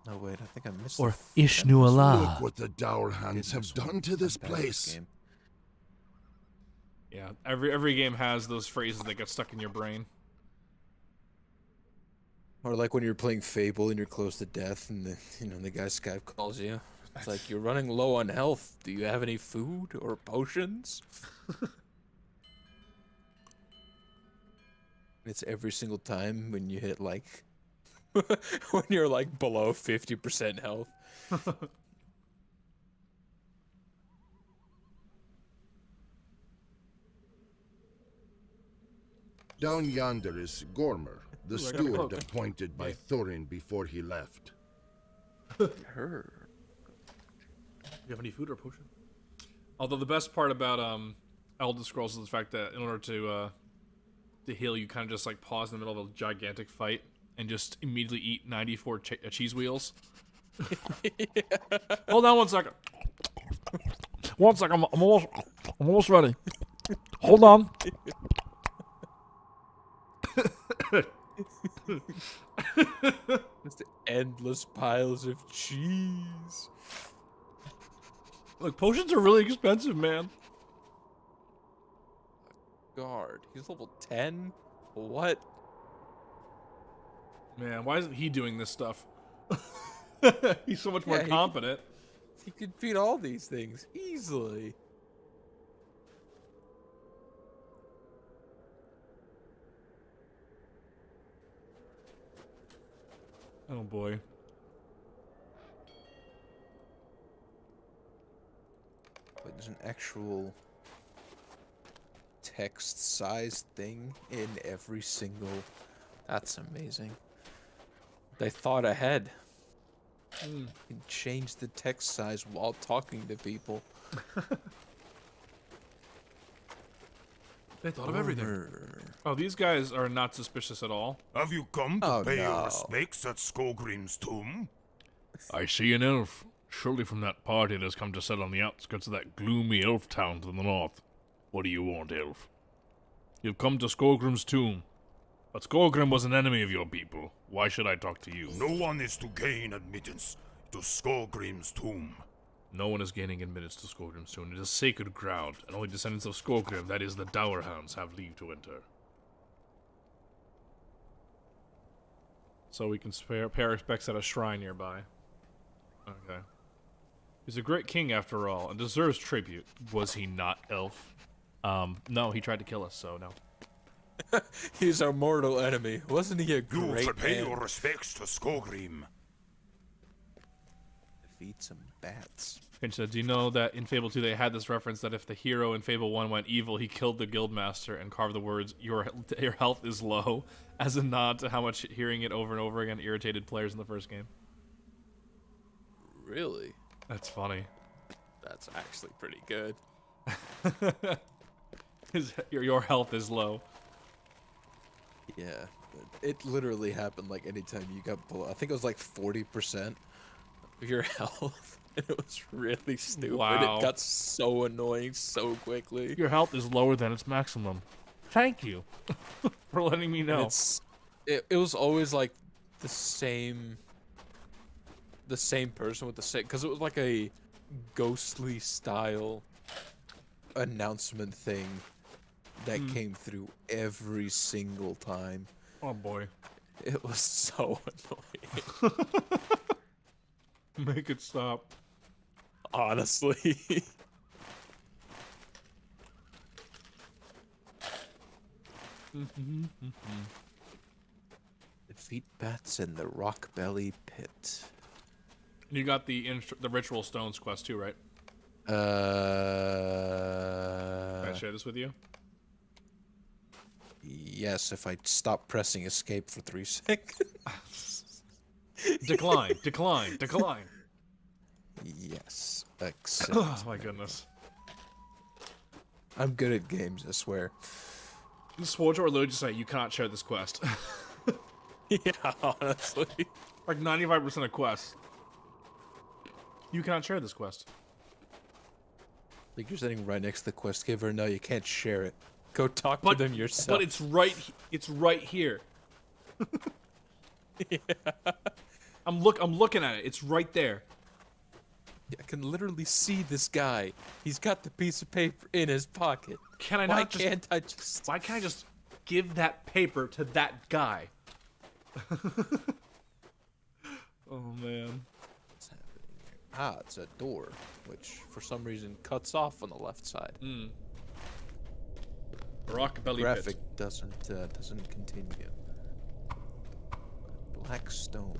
wait, I think I missed. Or Ishnu Allah. Look what the Dour Hands have done to this place. yeah. Every game has those phrases that get stuck in your brain. Or like when you're playing Fable and you're close to death, and the guy Skype calls you. It's like, you're running low on health. Do you have any food or potions? It's every single time when you hit like when you're like below 50% health. Down yonder is Gormer, the steward appointed by Thorin before he left. Her. Do you have any food or potion? Although the best part about Elder Scrolls is the fact that in order to heal, you kind of just like pause in the middle of a gigantic fight and just immediately eat 94 cheese wheels. Hold on 1 second. 1 second, I'm almost ready. Hold on. Just endless piles of cheese. Look, potions are really expensive, man. Guard. He's level 10? What? Man, why isn't he doing this stuff? He's so much more competent. He could beat all these things easily. Oh boy. But there's an actual text size thing in every single... That's amazing. They thought ahead. You can change the text size while talking to people. They thought of everything. Oh, these guys are not suspicious at all. Have you come to pay your respects at Skogrim's tomb? I see an elf. Surely from that party that has come to settle on the outskirts of that gloomy elf town to the north. What do you want, elf? You've come to Skogrim's tomb. But Skogrim was an enemy of your people. Why should I talk to you? No one is to gain admittance to Skogrim's tomb. No one is gaining admittance to Skorgrim Stone. It is sacred ground, and only descendants of Skorgrim, that is the Dowerhounds, have leave to enter. So we can pay our respects at a shrine nearby. Okay. He's a great king after all, and deserves tribute. Was he not, elf? No, he tried to kill us, so no. He's our mortal enemy. Wasn't he a great You should pay man? your respects to Skorgrim. Defeat some bats. Pincha, do you know that in Fable 2 they had this reference that if the hero in Fable 1 went evil, he killed the guildmaster and carved the words, your health is low, as a nod to how much hearing it over and over again irritated players in the first game? Really? That's funny. That's actually pretty good. Your health is low. Yeah, it literally happened like anytime you got below. I think it was like 40% of your health. It was really stupid. Wow. It got so annoying so quickly. Your health is lower than its maximum. Thank you for letting me know. It was always like the same person with the same, because it was like a ghostly style announcement thing that came through every single time. Oh boy. It was so annoying. Make it stop. Honestly. Defeat bats in the rock belly pit. You got the ritual stones quest too, right? Can I share this with you? Yes, if I stop pressing escape for 3 seconds. Decline, decline, decline. Yes, accept. Oh my goodness. I'm good at games, I swear. Swordjo or literally just say, you cannot share this quest. Yeah, honestly. Like 95% of quests. You cannot share this quest. Like you're sitting right next to the quest giver. No, you can't share it. Go talk to them yourself. But it's right here. Yeah. I'm looking at it. It's right there. I can literally see this guy. He's got the piece of paper in his pocket. Can I Why not just... can't I just... Why can't I just give that paper to that guy? Oh, man. What's happening here? Ah, it's a door, which for some reason cuts off on the left side. Rock belly Graphic pit. doesn't continue. Black stone.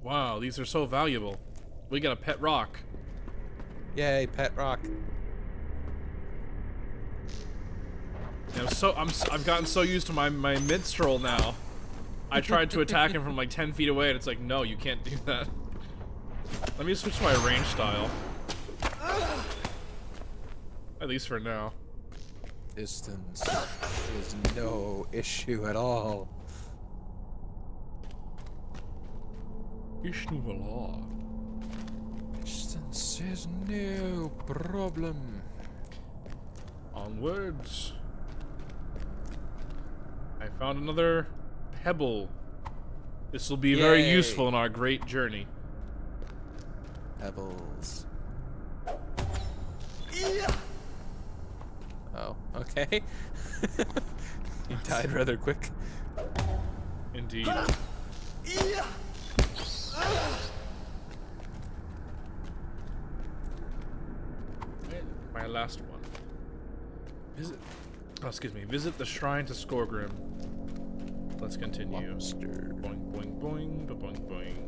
Wow, these are so valuable. We got a pet rock. Yay, pet rock. I've gotten so used to my minstrel now. I tried to attack him from like 10 feet away, and it's like, no, you can't do that. Let me switch to my range style. At least for now. Distance is no issue at all. Ishnuvala. Distance is no problem. Onwards. I found another pebble. This will be very useful in our great journey. Pebbles. Oh, okay. He died rather quick. Indeed. My last one. Visit the shrine to Skorgrim. Let's continue. Monster. Boing, boing, boing, boing, boing.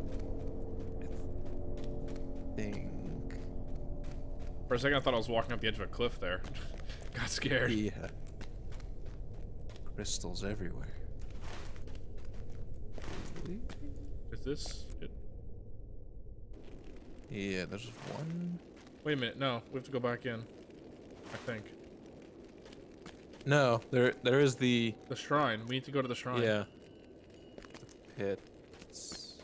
Thing. For a second, I thought I was walking up the edge of a cliff there. Got scared. Yeah. Crystals everywhere. Is this it? Yeah, there's one. Wait a minute. No, we have to go back in. I think. No, there is the shrine. We need to go to the shrine. Yeah. The pits.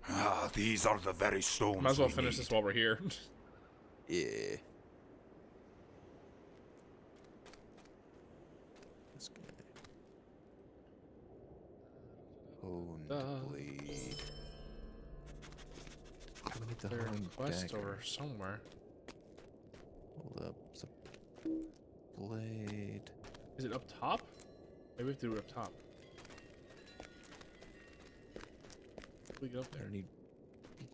Ah, these are the very stones. Might as well we finish need. this while we're here. Yeah. This guy. Honed blade. the Their home quest dagger. over somewhere. Hold up. The blade. Is it up top? Maybe we have to do it up top. How do we get up Are there? there any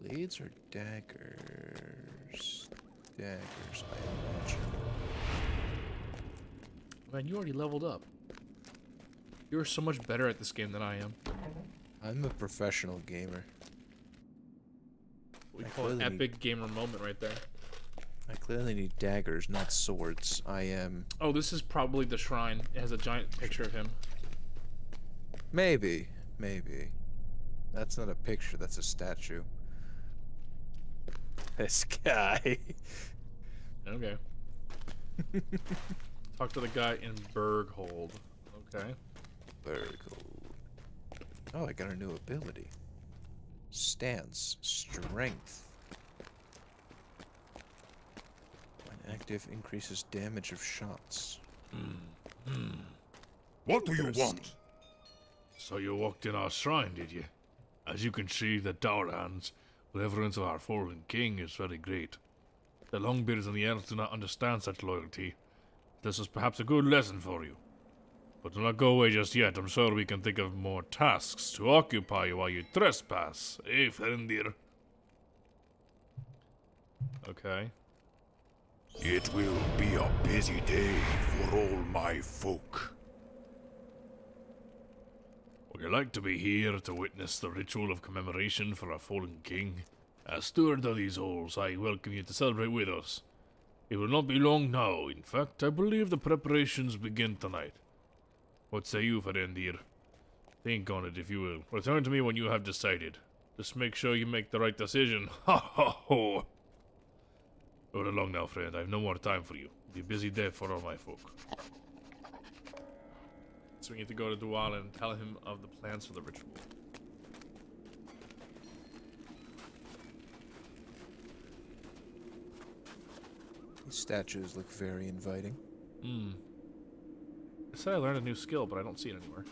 blades or daggers? Daggers, I imagine. Man, you already leveled up. You're so much better at this game than I am. I'm a professional gamer. We call it epic gamer moment right there. I clearly need daggers, not swords. I am... Oh, this is probably the shrine. It has a giant picture of him. Maybe. That's not a picture, that's a statue. This guy. Okay. Talk to the guy in Berghold. Okay. Berghold. Oh, I got a new ability. Stance. Strength. When active, increases damage of shots. What do you want? So you walked in our shrine, did you? As you can see, the Dowerlands, reverence of our fallen king, is very great. The Longbeards and the elves do not understand such loyalty. This is perhaps a good lesson for you. But do not go away just yet. I'm sure we can think of more tasks to occupy you while you trespass. Eh, Fenrir? Okay. It will be a busy day for all my folk. Would you like to be here to witness the ritual of commemoration for our fallen king? As steward of these halls, I welcome you to celebrate with us. It will not be long now. In fact, I believe the preparations begin tonight. What say you, Fenrir? Think on it, if you will. Return to me when you have decided. Just make sure you make the right decision. Ha ha ho! Go along now, friend. I have no more time for you. It'll be a busy day for all my folk. So we need to go to Dual and tell him of the plans for the ritual. These statues look very inviting. I said I learned a new skill, but I don't see it anywhere.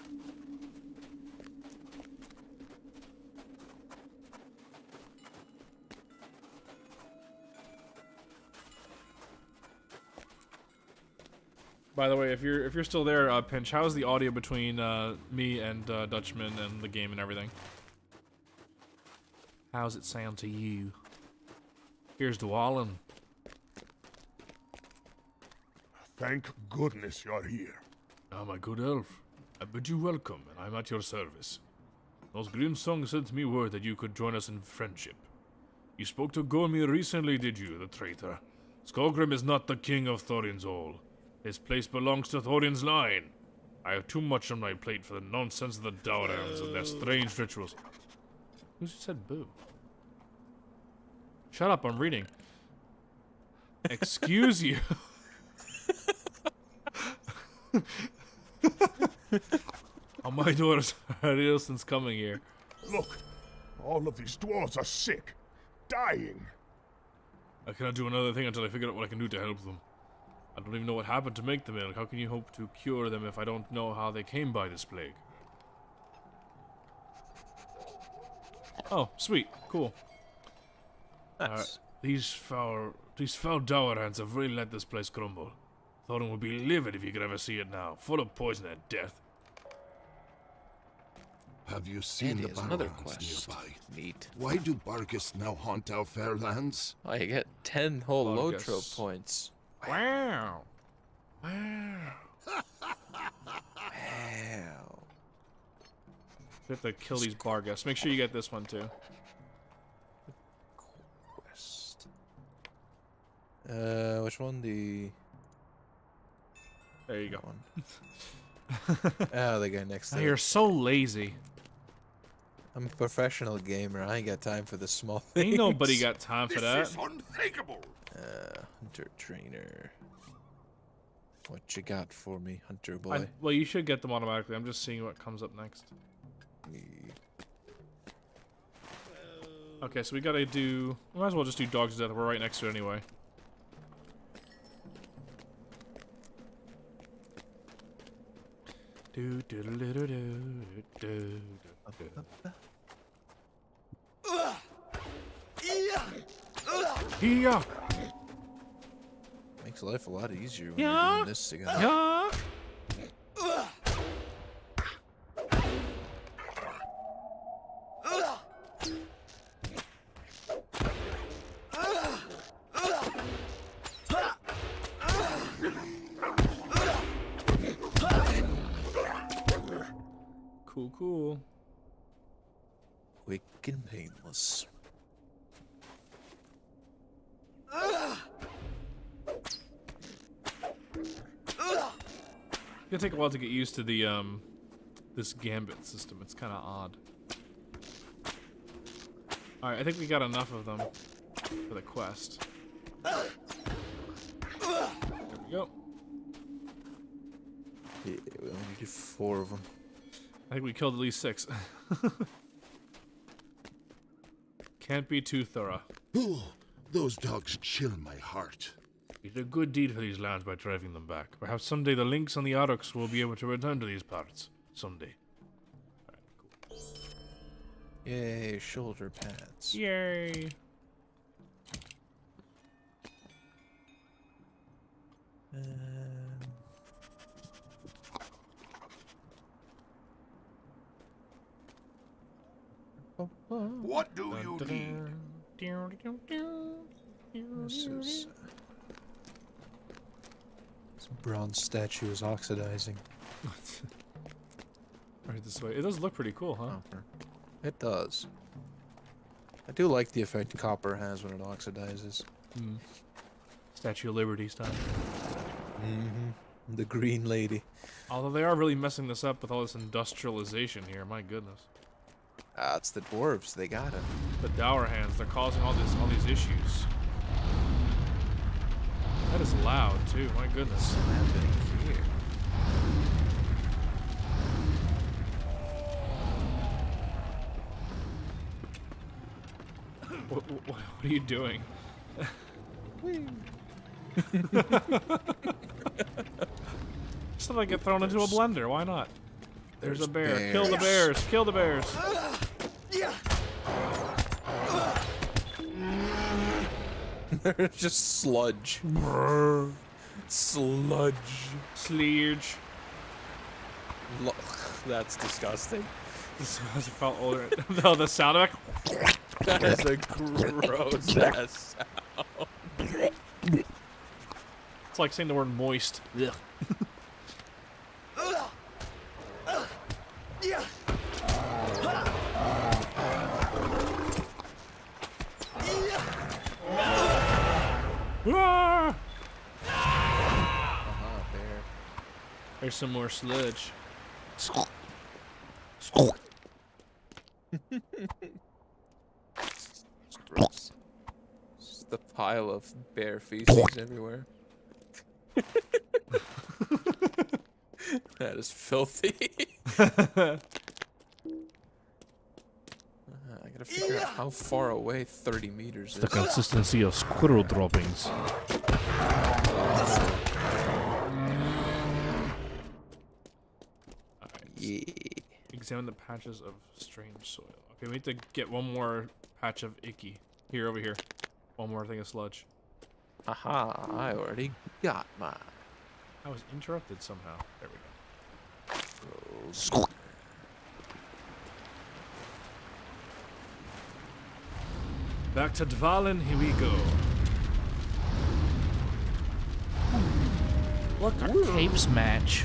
By the way, if you're still there, Pinch, how's the audio between me and Dutchman and the game and everything? How's it sound to you? Here's Dwalin. Thank goodness you're here. Ah, my good elf. I bid you welcome, and I'm at your service. Those Grimsong sent me word that you could join us in friendship. You spoke to Gormir recently, did you, the traitor? Skogrim is not the king of Thorin's Hall. His place belongs to Thorin's line. I have too much on my plate for the nonsense of the Dowerlands and their strange rituals. Who just said boo? Shut up, I'm reading. Excuse you. On my doors are innocents coming here. Look, all of these dwarves are sick, dying. I cannot do another thing until I figure out what I can do to help them. I don't even know what happened to make them ill. How can you hope to cure them if I don't know how they came by this plague? Oh, sweet, cool. Nice. These foul Dowerlands have really let this place crumble. Thorin would be livid if he could ever see it now, full of poison and death. Have you seen And the here's another Barons quest. nearby? Neat. Why do Barkus now haunt our fair lands? I get 10 whole Vargas. LOTRO points. Wow. Wow. Wow. We have to kill these Bargas. Make sure you get this one too. Quest. Which one? The... There you go. one. Oh, the guy next to You're it. so lazy. I'm a professional gamer. I ain't got time for the small things. Ain't nobody got time for that. This is unthinkable. Hunter trainer. What you got for me, Hunter boy? Well, you should get them automatically. I'm just seeing what comes up next. Okay, so we gotta do... We might as well just do Dogs to Death. We're right next to it anyway. Do do do do do do do. Yeah. Makes life a lot easier when Yeah. you're doing this together. Yeah. Cool, cool. Quick and painless. It's gonna take a while to get used to the this gambit system. It's kind of odd. All right, I think we got enough of them for the quest. There we go. Yeah, we only need 4 of them. I think we killed at least 6. Can't be too thorough. Ooh, those dogs chill my heart. We did a good deed for these lands by driving them back. Perhaps someday the Lynx and the Aurochs will be able to return to these parts. Someday. Alright, cool. Yay, shoulder pads. Yay! What do you need? This is... This bronze statue is oxidizing. Right this way. It does look pretty cool, huh? It does. I do like the effect copper has when it oxidizes. Statue of Liberty style. The green lady. Although they are really messing this up with all this industrialization here, my goodness. Ah, it's the dwarves. They got it. The dour hands, they're causing all these issues. That is loud too, my goodness. What's happening here? What are you doing? Just thought I'd get thrown into a blender, why not? There's a bear. bears. Kill the bears! Kill the bears! They're just sludge. Sludge. Sludge. That's disgusting. This felt older. No, the sound of it. That is a gross ass sound. It's like saying the word moist. Ugh. Ah! Bear. There's some more sludge. Gross. Just the pile of bear feces everywhere. That is filthy. I gotta figure out how far away 30 meters is. The consistency of squirrel droppings. Yeah. Examine the patches of strange soil. Okay, we need to get one more patch of icky. Here, over here. One more thing of sludge. Haha, I already got mine. I was interrupted somehow. There we go. Back to Dvalin, here we go. Look, a capes match.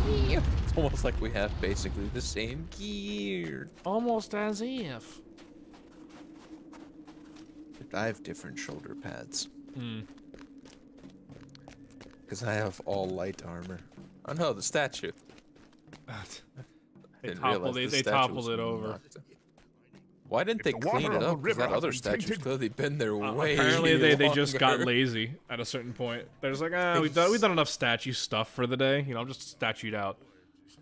It's almost like we have basically the same gear. Almost as if. I have different shoulder pads. Because I have all light armor. Oh no, the statue. They toppled it over. Why didn't they clean it up? Because that other statue's clearly been there way Apparently they just got longer. lazy at a certain point. They're just like, we've done enough statue stuff for the day. You know, just statued out.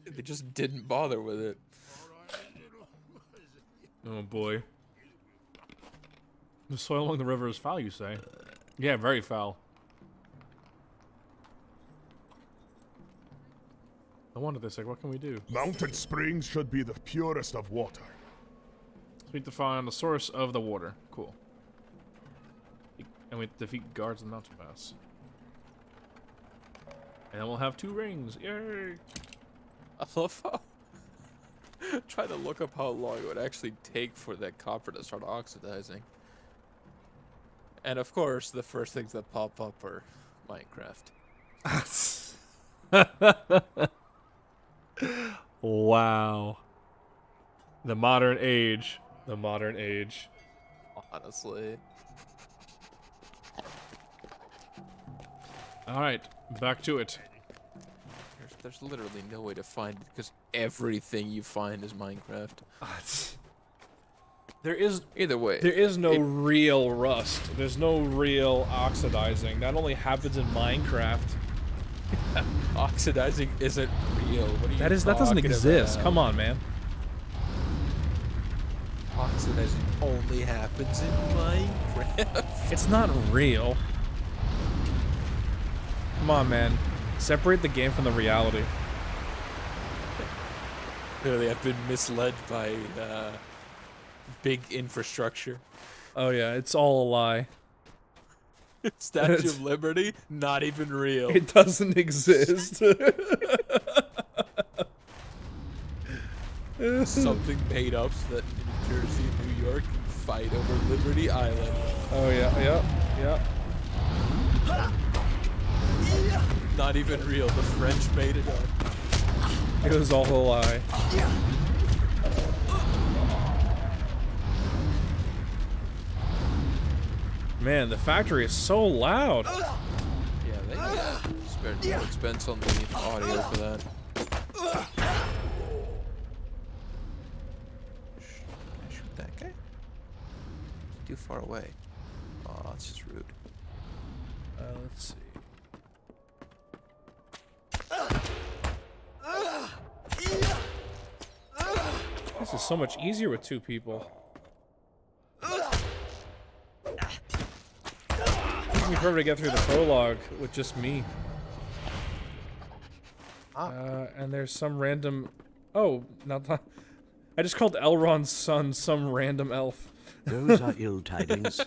They just didn't bother with it. Oh boy. The soil along the river is foul, you say? Yeah, very foul. No wonder they're like, what can we do? Mountain springs should be the purest of water. So we need to find the source of the water. Cool. And we defeat guards on the mountain pass. And then we'll have 2 rings. Yay! I love how... Try to look up how long it would actually take for that copper to start oxidizing. And of course, the first things that pop up are Minecraft. Wow. The modern age. The modern age. Honestly. Alright, back to it. There's literally no way to find it because everything you find is Minecraft. There is either way. There is no real rust. There's no real oxidizing. That only happens in Minecraft. Oxidizing isn't real. What are you That doesn't exist. about? Come on, man. Oxidizing only happens in Minecraft. It's not real. Come on, man. Separate the game from the reality. Clearly, I've been misled by big infrastructure. Oh yeah, it's all a lie. Statue of Liberty, not even real. It doesn't exist. Something made up so that New Jersey and New York can fight over Liberty Island. Oh yeah, yeah. Not even real. The French made it up. It was all a lie. Man, the factory is so loud. Yeah, they spared no expense on the audio for that. Shoot that guy? Too far away. Oh, that's just rude. Let's see. This is so much easier with 2 people. Took me forever to get through the prologue with just me. And there's some random... Oh, not that... I just called Elrond's son some random elf. Those are ill tidings.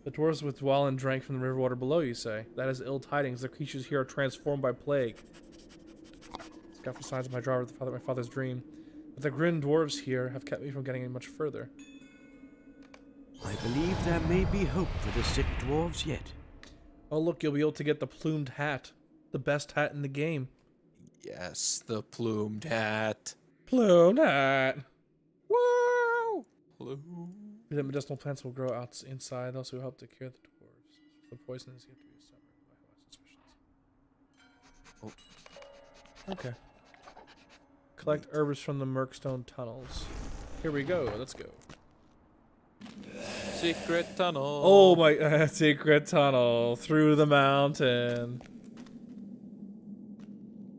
The dwarves with dwell and drank from the river water below, you say? That is ill tidings. The creatures here are transformed by plague. Scout for signs of my driver, my father's dream. But the grim dwarves here have kept me from getting any much further. I believe there may be hope for the sick dwarves yet. Oh look, you'll be able to get the plumed hat. The best hat in the game. Yes, the plumed hat. Plumed hat! Woo! Plume. The medicinal plants will grow out inside, those who help to cure the dwarves. The poison is yet to be discovered by suspicions. Okay. Collect herbs from the Merkstone tunnels. Here we go, let's go. Secret tunnel. Oh my, secret tunnel through the mountain.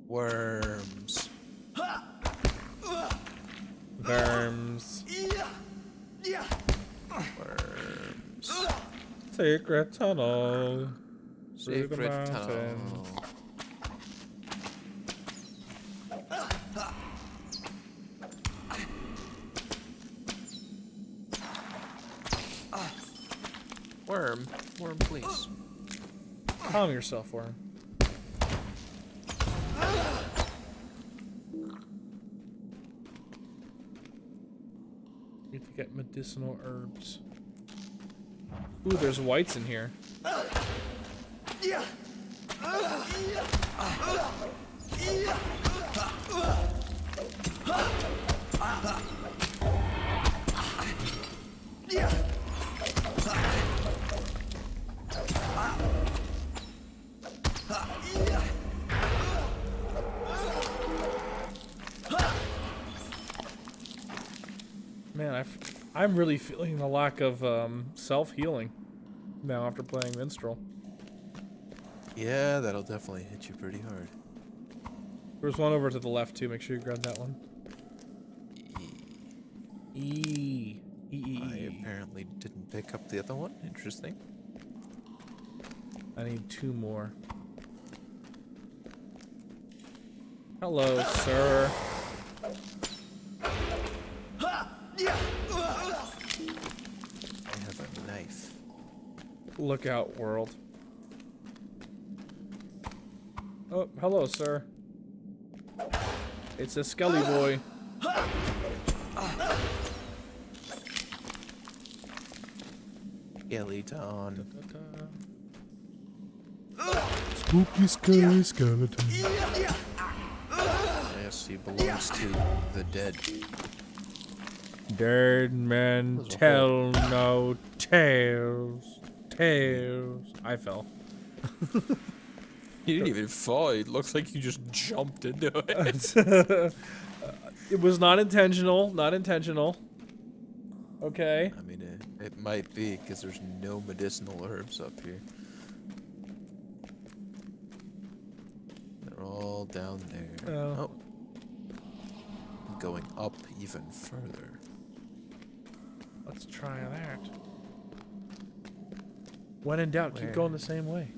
Worms. Worms. Worms. Secret tunnel. Through the Secret mountain. tunnel. Worm, please. Calm yourself, Worm. Need to get medicinal herbs. Ooh, there's whites in here. Man, I'm really feeling the lack of self-healing now after playing Minstrel. Yeah, that'll definitely hit you pretty hard. There's one over to the left too. Make sure you grab that one. E. I apparently didn't pick up the other one. Interesting. I need 2 more. Hello, sir. I have a knife. Lookout world. Oh, hello, sir. It's a Skelly boy. Skeleton. Spooky Skelly Skeleton. Yes, he belongs to the dead. Dead men tell no tales. Tales. I fell. You didn't even fall. It looks like you just jumped into it. It was not intentional. Not intentional. Okay. I mean, it might be, because there's no medicinal herbs up here. They're all down there. Oh. Going up even further. Let's try that. When in doubt, keep going the same way.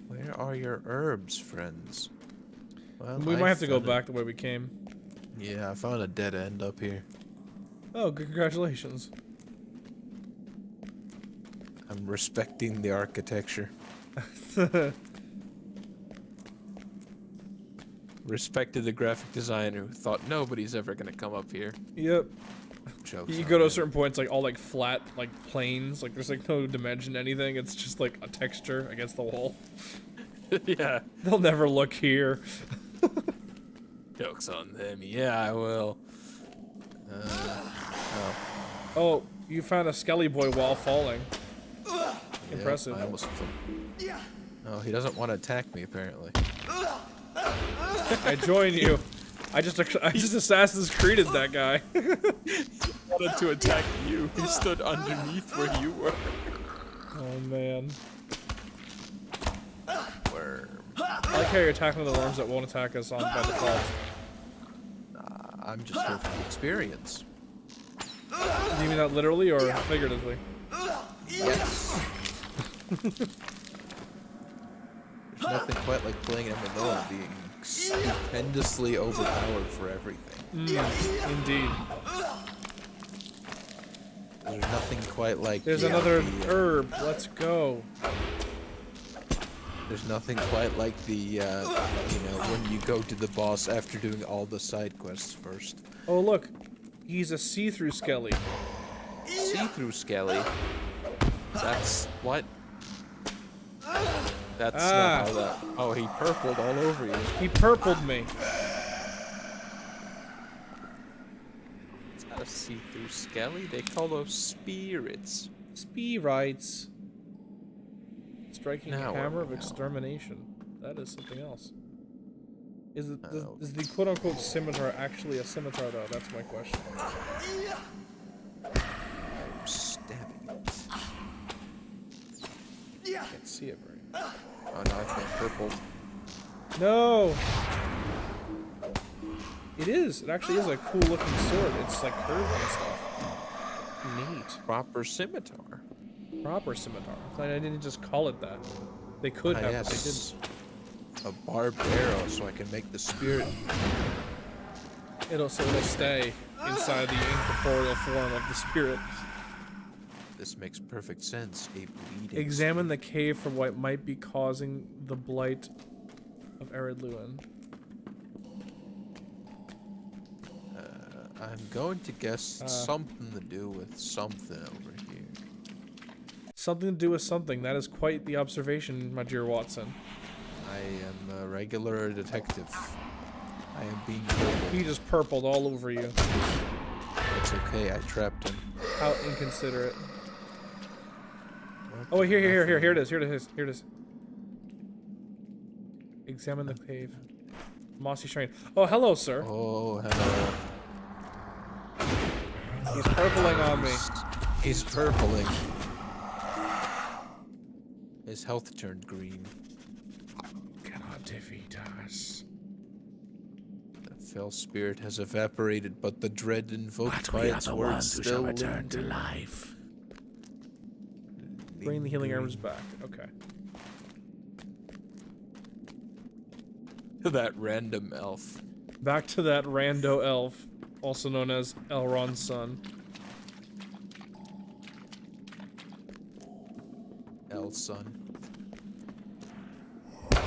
Where are your herbs, friends? Well, We might have to go back the way we came. Yeah, I found a dead end up here. Oh, congratulations. I'm respecting the architecture. Respect to the graphic designer who thought nobody's ever gonna come up here. Yep. Jokes You on go to a him. certain point, it's like all like flat, like planes. Like there's like no dimension, anything. It's just like a texture against the wall. Yeah. They'll never look here. Jokes on them. Yeah, I will. Oh, you found a Skelly boy while falling. Impressive. I almost Oh, he doesn't want to attack me apparently. I join you. I just Assassin's Creeded that guy. He wanted to attack you. He stood underneath where you were. Oh man. Worm. I like how you're attacking the worms that won't attack us on by default. I'm just here for the experience. Do you mean that literally or figuratively? Yes. There's nothing quite like playing an MMO and being stupendously overpowered for everything. Indeed. There's nothing quite like. There's another herb. Let's go. There's nothing quite like the, you know, when you go to the boss after doing all the side quests first. Oh look, he's a see-through Skelly. See-through Skelly. That's what? That's not how that. Oh, he purpled all over you. He purpled me. It's not a see-through Skelly. They call those spirits. Spirites. Striking Now hammer we're of extermination. That is something else. Is the quote-unquote scimitar actually a scimitar though? That's my question. I'm stabbing it. Can't see it very well. Oh no, I've been purpled. No! It is. It actually is a cool looking sword. It's like curved and stuff. Neat. Proper scimitar. Proper scimitar. I didn't just call it that. They could have, but they didn't. A barbed arrow so I can make the spirit. It'll stay inside the incorporeal form of the spirit. This makes perfect sense. A bleeding. Examine the cave for what might be causing the blight of Arid Luin. I'm going to guess something to do with something over here. Something to do with something. That is quite the observation, my dear Watson. I am a regular detective. I am being purpled. He just purpled all over you. It's okay, I trapped him. How inconsiderate. Oh, here it is. Examine the cave. Mossy shrine. Oh, hello, sir. Oh, hello. He's purpling on me. He's purpling. His health turned green. Cannot defeat us. The fell spirit has evaporated, but the dread invoked by its words still return to linger. life. Bring the healing arms back. Okay. That random elf. Back to that rando elf, also known as Elrond's son. son. I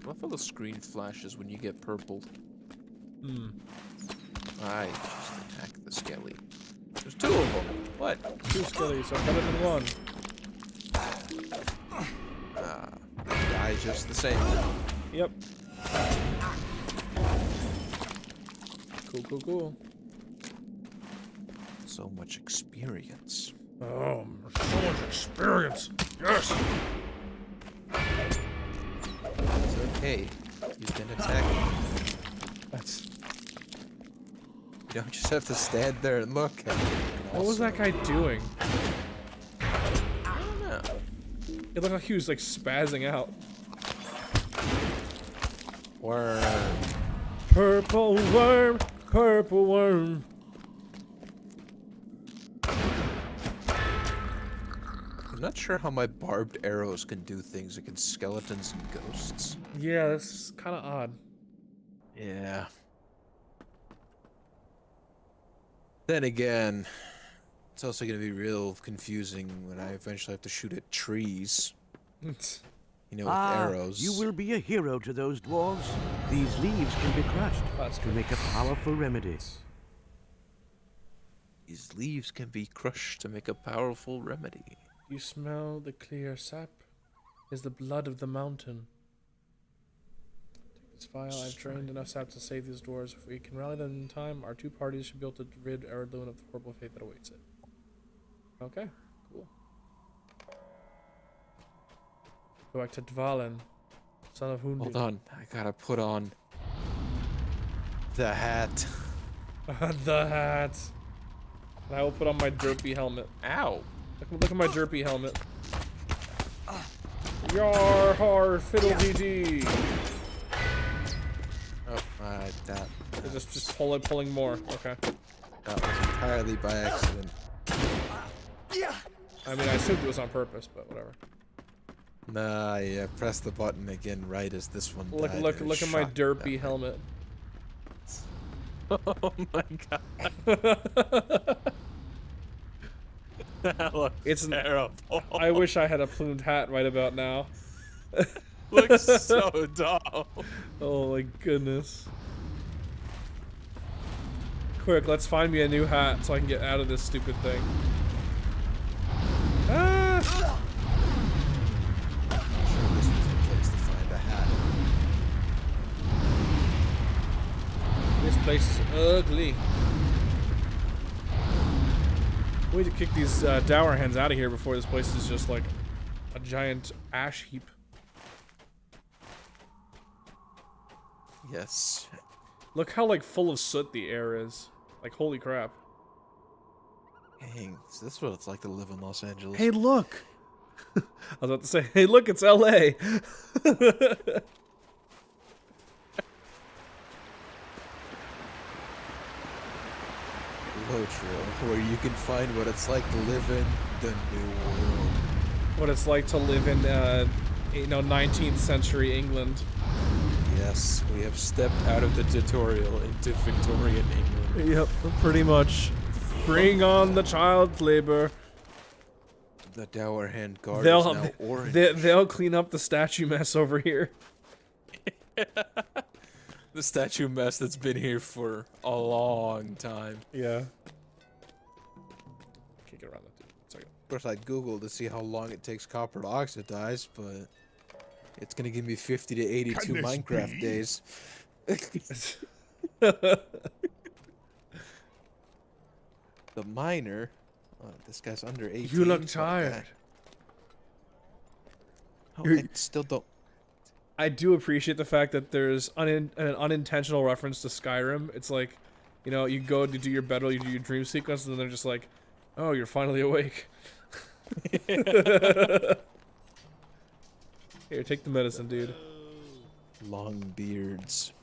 love how the screen flashes when you get purpled. Hmm. I just attack the skelly. There's 2 of them. What? 2 skellies are better than 1. They die just the same. Yep. Cool. So much experience. Oh, so much experience. Yes. It's okay. You can attack me. That's. You don't just have to stand there and look at me. What was that guy doing? I don't know. It looked like he was like spazzing out. Worm. Purple worm. Purple worm. I'm not sure how my barbed arrows can do things against skeletons and ghosts. Yeah, that's kind of odd. Yeah. Then again, it's also going to be real confusing when I eventually have to shoot at trees. You know, with arrows. You will be a hero to those dwarves. These leaves can be crushed to make a powerful remedy. These leaves can be crushed to make a powerful remedy. You smell the clear sap? Is the blood of the mountain. Take this vial. I've drained enough sap to save these dwarves. If we can rally them in time, our 2 parties should be able to rid Eredlune of the horrible fate that awaits it. Okay, cool. Go back to Dvalin, son of Hundi. Hold on, I gotta put on the hat. The hat. And I will put on my derpy helmet. Ow! Look at my derpy helmet. Yar har fiddle dee. Oh, that. Just pulling more. Okay. That was entirely by accident. I mean, I assumed it was on purpose, but whatever. Nah, yeah, press the button again right as this one died. Look at my derpy helmet. Oh my god. That looks terrible. I wish I had a plumed hat right about now. Looks so dumb. Oh my goodness. Quick, let's find me a new hat so I can get out of this stupid thing. Ah! I'm sure this was the place to find a hat. This place is ugly. We need to kick these dour hens out of here before this place is just like a giant ash heap. Yes. Look how like full of soot the air is. Like holy crap. Dang, is this what it's like to live in Los Angeles? Hey, look! I was about to say, hey, look, it's LA! LOTRO, where you can find what it's like to live in the new world. What it's like to live in, 19th century England. Yes, we have stepped out of the tutorial into Victorian England. Yep, pretty much. Bring on the child labor. The dour hand guard is now orange. They'll clean up the statue mess over here. The statue mess that's been here for a long time. Yeah. Can't get around that, dude. It's okay. Of course, I'd Google to see how long it takes copper to oxidize, but it's gonna give me 50 to 82 Minecraft days. The miner. Oh, this guy's under 18. You look tired. Oh, I still don't. I do appreciate the fact that there's an unintentional reference to Skyrim. It's like, you go to do your bedroll, you do your dream sequence, and then they're just like, oh, you're finally awake. Here, take the medicine, dude. Long beards.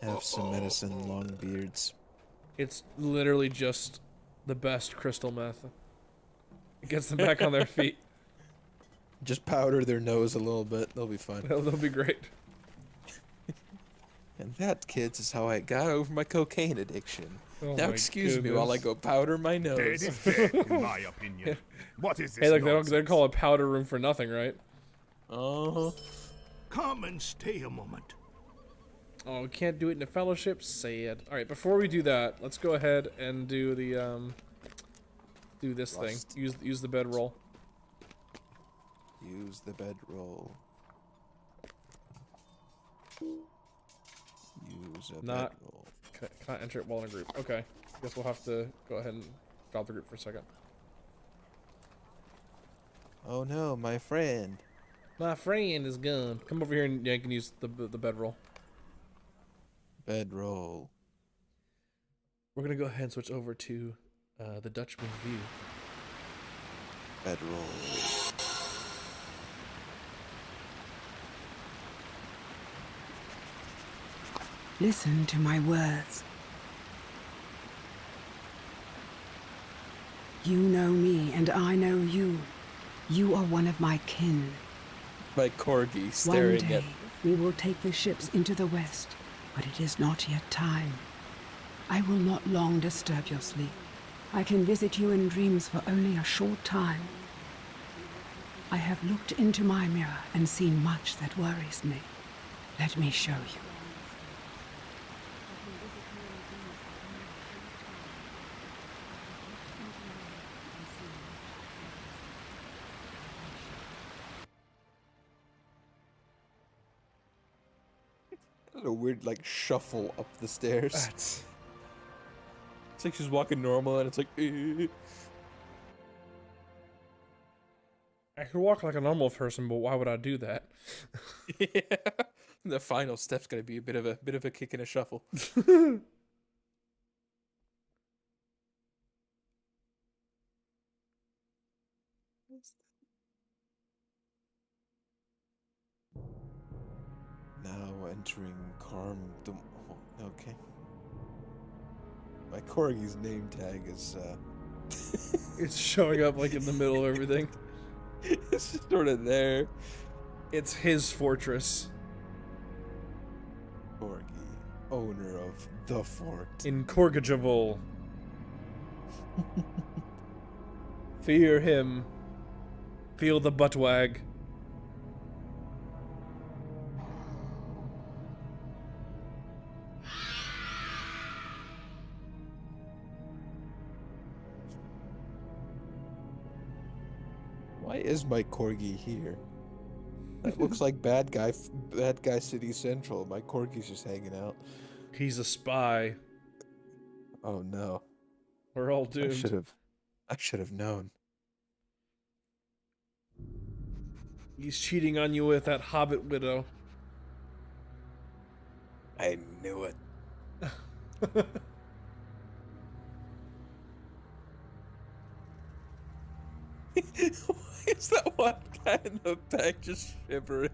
Have some medicine, long beards. It's literally just the best crystal meth. It gets them back on their feet. Just powder their nose a little bit. They'll be fine. They'll be great. And that, kids, is how I got over my cocaine addiction. Oh Now my excuse me while I go powder my Dead nose. is dead, in my opinion. What is this Hey, look, they nonsense? don't call it powder room for nothing, right? Uh-huh. Come and stay a moment. Oh, we can't do it in the fellowship? Sad. Alright, before we do that, let's go ahead and do the, do this Rust. thing. Use the bedroll. Use the bedroll. Use a Not. bedroll. Can I enter it while in a group? Okay. Guess we'll have to go ahead and drop the group for a second. Oh no, my friend. My friend is gone. Come over here and yeah, you can use the bedroll. Bedroll. We're gonna go ahead and switch over to the Dutchman view. Bedroll. Listen to my words. You know me, and I know you. You are one of my kin. My corgi One staring day, at. we will take the ships into the west, but it is not yet time. I will not long disturb your sleep. I can visit you in dreams for only a short time. I have looked into my mirror and seen much that worries me. Let me show you. A weird like shuffle up the stairs. That's... It's like she's walking normal and it's like I could walk like a normal person, but why would I do that? yeah. The final step's gonna be a bit of a kick and a shuffle. Now entering Carm. Okay. My corgi's name tag is It's showing up like in the middle of everything. It's just sort of there. It's his fortress. Corgi, owner of the fort. Incorrigible. Fear him. Feel the butt wag. Why is my corgi here? That looks like bad guy City Central. My corgi's just hanging out. He's a spy. Oh no. We're all doomed. I should have known. He's cheating on you with that hobbit widow. I knew it. Why is that one guy in the back just shivering?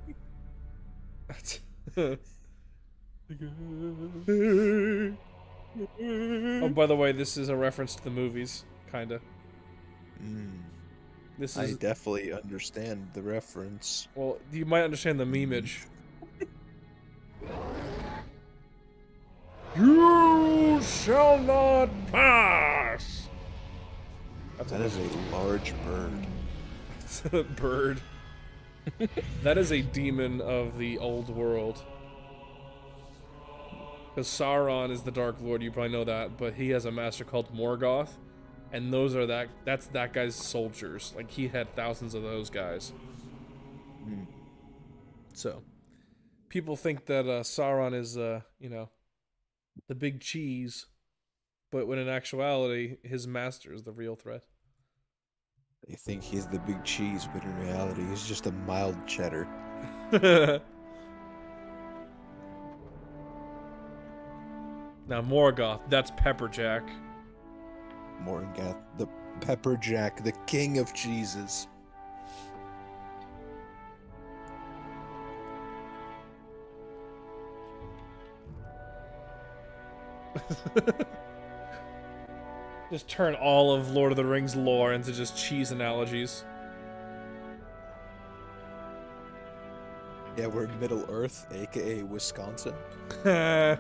Oh, by the way, this is a reference to the movies, kinda. This is. I definitely understand the reference. Well, you might understand the memeage. You shall not pass! That is a large bird. It's a bird. That is a demon of the old world. Because Sauron is the Dark Lord, you probably know that, but he has a master called Morgoth, and that's that guy's soldiers. Like, he had thousands of those guys. So, people think that Sauron is, you know, the big cheese, but when in actuality, his master is the real threat. They think he's the big cheese, but in reality, he's just a mild cheddar. Now, Morgoth, that's Pepperjack. Morgoth, the Pepperjack, the king of cheeses. Just turn all of Lord of the Rings lore into just cheese analogies. Yeah, we're in Middle Earth, aka Wisconsin. Hey,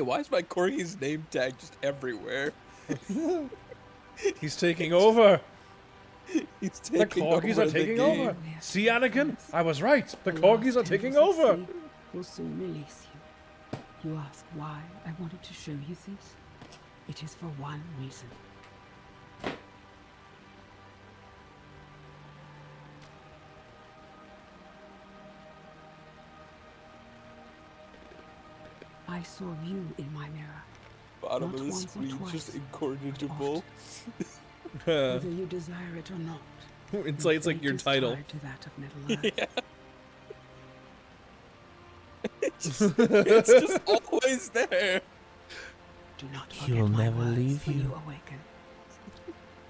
why is my corgi's name tag just everywhere? He's taking over. He's The taking corgis over are the taking game. over. See, Anakin? I was right. The The corgis are last taking temples of over. sleep will soon release you. You ask why I wanted to show you this? It is for one reason. I saw you in my mirror. Bottom Not of the once or screen, twice, just incorrigible. Whether you desire it or not. It's your like your fate is title. tied to that of Middle Earth. Yeah. It's just always there. Do not He forget will my never words leave when you. awaken.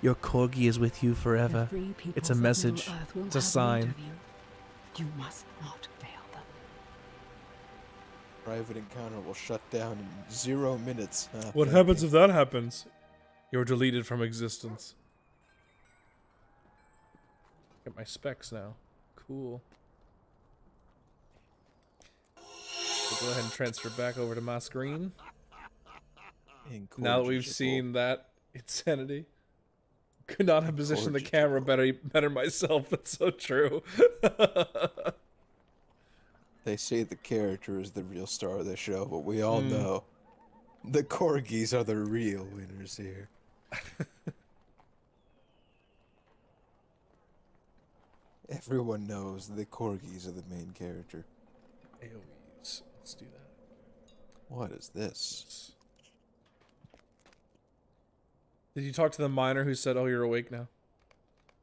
Your corgi is with you forever. The free It's peoples a of message. Middle Earth will It's a have need sign. of you. You must not fail them. Private encounter will shut down in 0 minutes. What happens if that happens? You're deleted from existence. Get my specs now. Cool. We'll go ahead and transfer back over to my screen. Now that we've seen that insanity. Could not have positioned the camera better myself. That's so true. They say the character is the real star of the show, but we all know the corgis are the real winners here. Everyone knows the corgis are the main character. AoEs. Let's do that. What is this? Did you talk to the miner who said, "Oh, you're awake now"?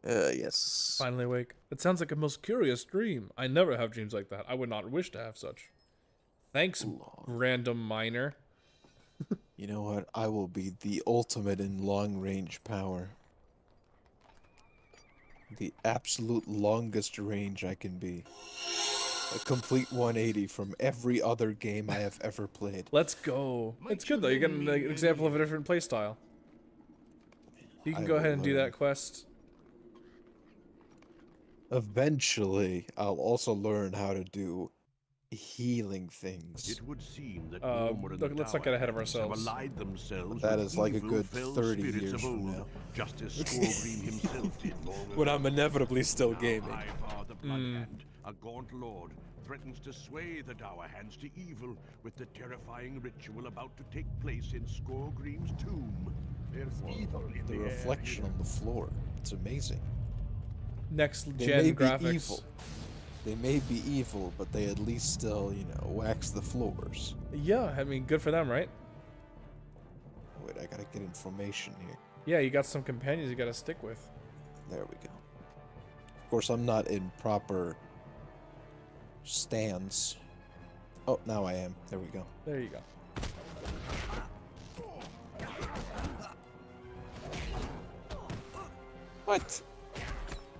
Yes. Finally awake. It sounds like a most curious dream. I never have dreams like that. I would not wish to have such. Thanks, random miner. You know what? I will be the ultimate in long-range power. The absolute longest range I can be. A complete 180 from every other game I have ever played. Let's go. It's good though. You get an example of a different playstyle. You can go ahead and do that quest. Eventually, I'll also learn how to do healing things. It would seem that look, let's not get ahead of ourselves. That is like a good 30 years from now. Just as Skorgrim himself did long when I'm inevitably still gaming. Ivar the Bloodhand, a gaunt lord, threatens to sway the Dower Hands to evil with the terrifying ritual about to take place in Skorgrim's tomb. There's evil in The reflection on the floor. It's amazing. Next They gen may graphics. be evil. They may be evil, but they at least still, you know, wax the floors. Yeah, I mean, good for them, right? Wait, I gotta get information here. Yeah, you got some companions you gotta stick with. There we go. Of course, I'm not in proper stance. Oh, now I am. There we go. There you go. What?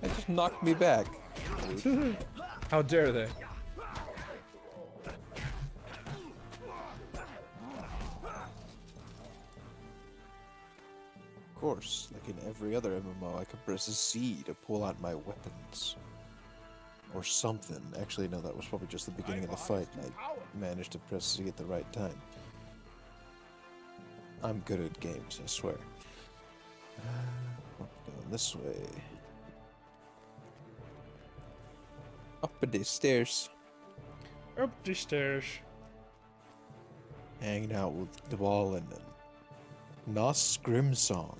They just knocked me back. How dare they? Of course, like in every other MMO, I could press C to pull out my weapons. Or something. Actually, no, that was probably just the beginning of the fight, and I managed to press C at the right time. I'm good at games, I swear. Going this way. Up the stairs. Up the stairs. Hanging out with Dvalin and Nos Grimsong.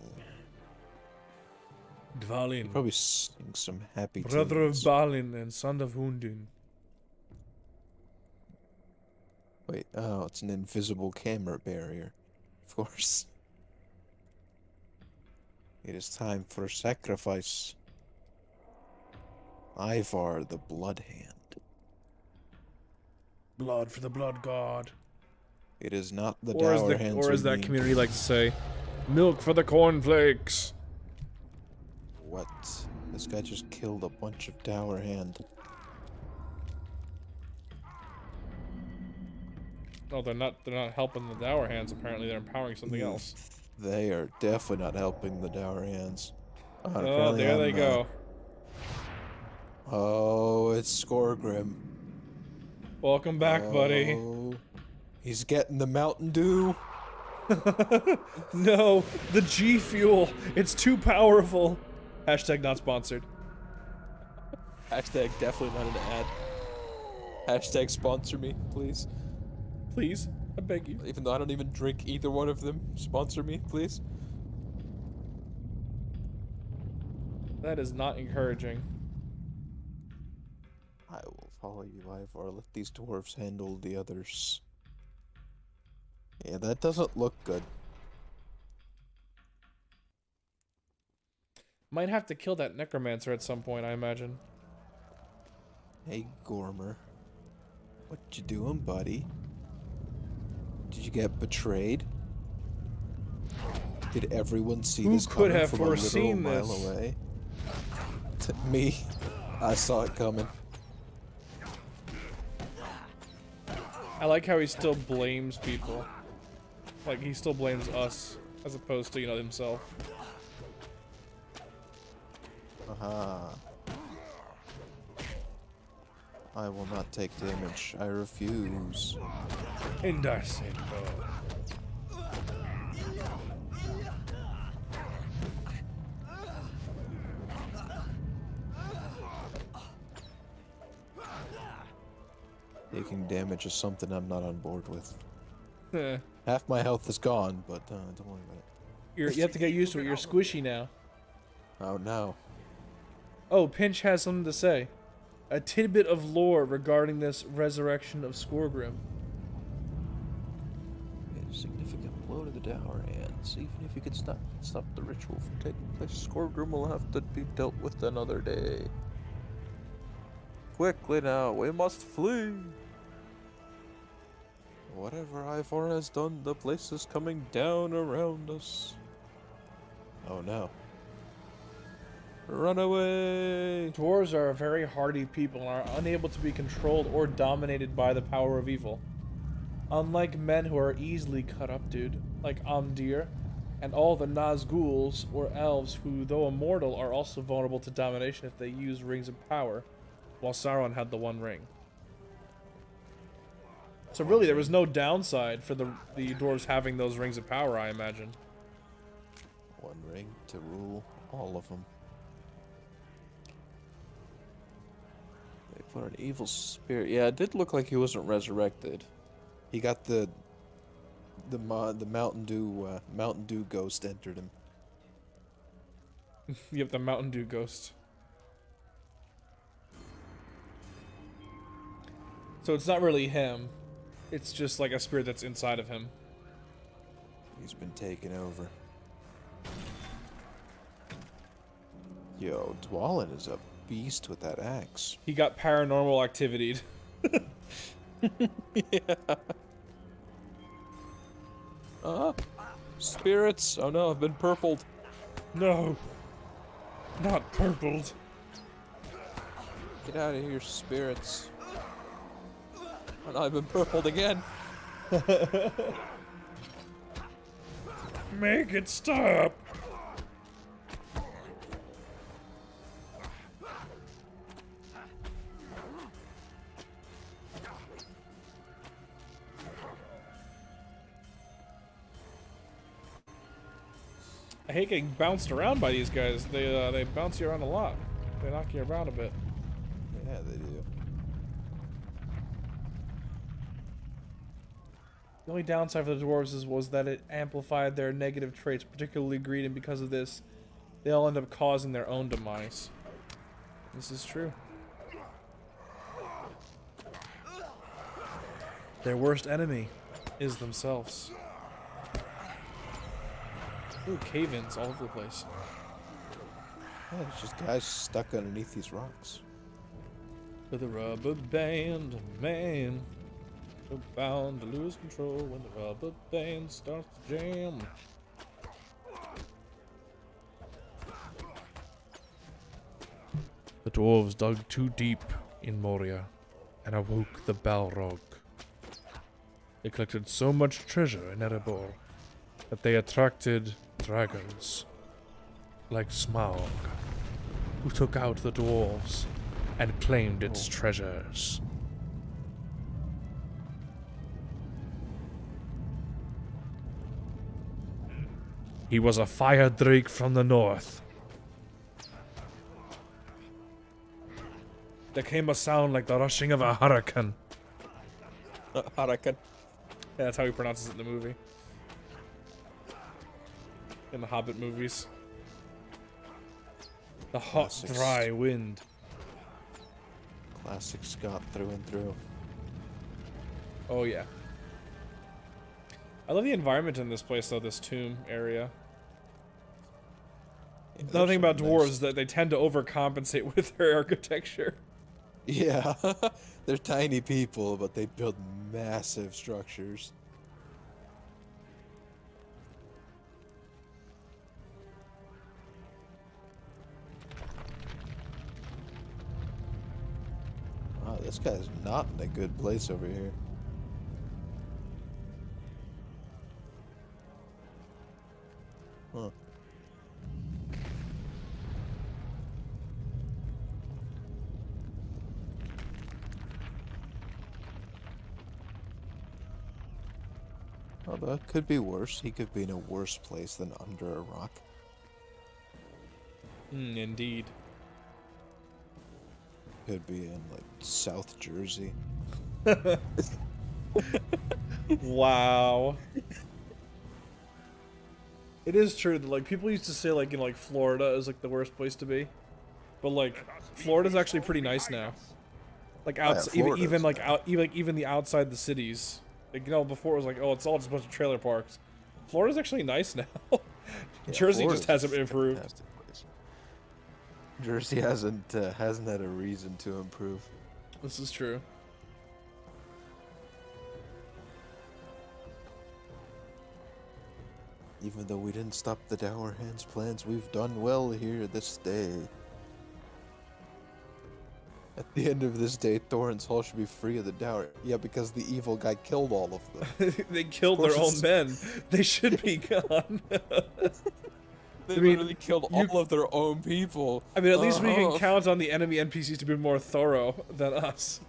Dvalin. Probably sing some happy Brother of tunes. Balin and son of Hundin. Wait, oh, it's an invisible camera barrier. Of course. It is time for sacrifice. Ivar the Bloodhand. Blood for the blood god. It is not the Or Dower Hands. or as that community likes to say, milk for the cornflakes. What? This guy just killed a bunch of Dower Hand. Oh, they're not helping the Dower Hands apparently, they're empowering something else. They are definitely not helping the Dour Hands. Oh, there they go. Oh, it's Skorgrim. Welcome back, buddy. He's getting the Mountain Dew. No, the G Fuel. It's too powerful. Hashtag not sponsored. Hashtag definitely not an ad. Hashtag sponsor me, please. Please, I beg you. Even though I don't even drink either one of them, sponsor me, please. That is not encouraging. I will follow you, Ivar. Let these dwarves handle the others. Yeah, that doesn't look good. Might have to kill that necromancer at some point, I imagine. Hey, Gormer. What you doing, buddy? Did you get betrayed? Did everyone see this Who could coming have from foreseen a literal this? mile away? Me. I saw it coming. I like how he still blames people. Like, he still blames us, as opposed to, you know, himself. Aha. I will not take damage. I refuse. And I say no. Taking damage is something I'm not on board with. Eh. Half my health is gone, but don't worry about it. You have to get used to it. You're squishy now. Oh no. Oh, Pinch has something to say. A tidbit of lore regarding this resurrection of Skorgrim. A significant blow to the Dour Hands. Even if you could stop the ritual from taking place, Skorgrim will have to be dealt with another day. Quickly now, we must flee! Whatever Ivar has done, the place is coming down around us. Oh no. Run away! Dwarves are a very hardy people and are unable to be controlled or dominated by the power of evil. Unlike men who are easily cut up, dude, like Amdir, and all the Nazguls, or elves who, though immortal, are also vulnerable to domination if they use rings of power, while Sauron had the One Ring. So really, there was no downside for the dwarves having those rings of power, I imagine. One ring to rule all of them. They put an evil spirit. Yeah, it did look like he wasn't resurrected. He got the Mountain Dew ghost entered him. Yep, the Mountain Dew ghost. So it's not really him. It's just like a spirit that's inside of him. He's been taken over. Yo, Dwalin is a beast with that axe. He got paranormal activity. Yeah. Spirits! Oh no, I've been purpled. No. Not purpled. Get out of here, spirits. Oh no, I've been purpled again. Make it stop. I hate getting bounced around by these guys. They bounce you around a lot. They knock you around a bit. Yeah, they do. The only downside for the dwarves was that it amplified their negative traits, particularly greed, and because of this, they all end up causing their own demise. This is true. Their worst enemy is themselves. Ooh, cave-ins all over the place. Yeah, it's just guys stuck underneath these rocks. With a rubber band, man. So bound to lose control when the rubber band starts to jam. The dwarves dug too deep in Moria and awoke the Balrog. They collected so much treasure in Erebor that they attracted dragons like Smaug, who took out the dwarves and claimed its treasures. He was a fire drake from the north. There came a sound like the rushing of a hurricane. Hurricane. Yeah, that's how he pronounces it in the movie. In the Hobbit movies. The hot, Classics. dry wind. Classic Scott through and through. Oh, yeah. I love the environment in this place, though, this tomb area. Yeah, Another thing about nice. dwarves is that they tend to overcompensate with their architecture. Yeah, they're tiny people, but they build massive structures. Wow, this guy's not in a good place over here. Huh. Although it could be worse. He could be in a worse place than under a rock. Indeed. Could be in, like, South Jersey. Wow. It is true that, like, people used to say, like, like, Florida is, like, the worst place to be. But, like, Florida's actually pretty nice now. Like, even the outside the cities. Like, before it was like, oh, it's all just a bunch of trailer parks. Florida's actually nice now. Jersey just hasn't improved. Jersey hasn't had a reason to improve. This is true. Even though we didn't stop the Dower Hands plans, we've done well here this day. At the end of this day, Thorin's Hall should be free of the Dower. Yeah, because the evil guy killed all of them. They killed their own men. They should be gone. They literally killed all of their own people. I mean, at least we can count on the enemy NPCs to be more thorough than us.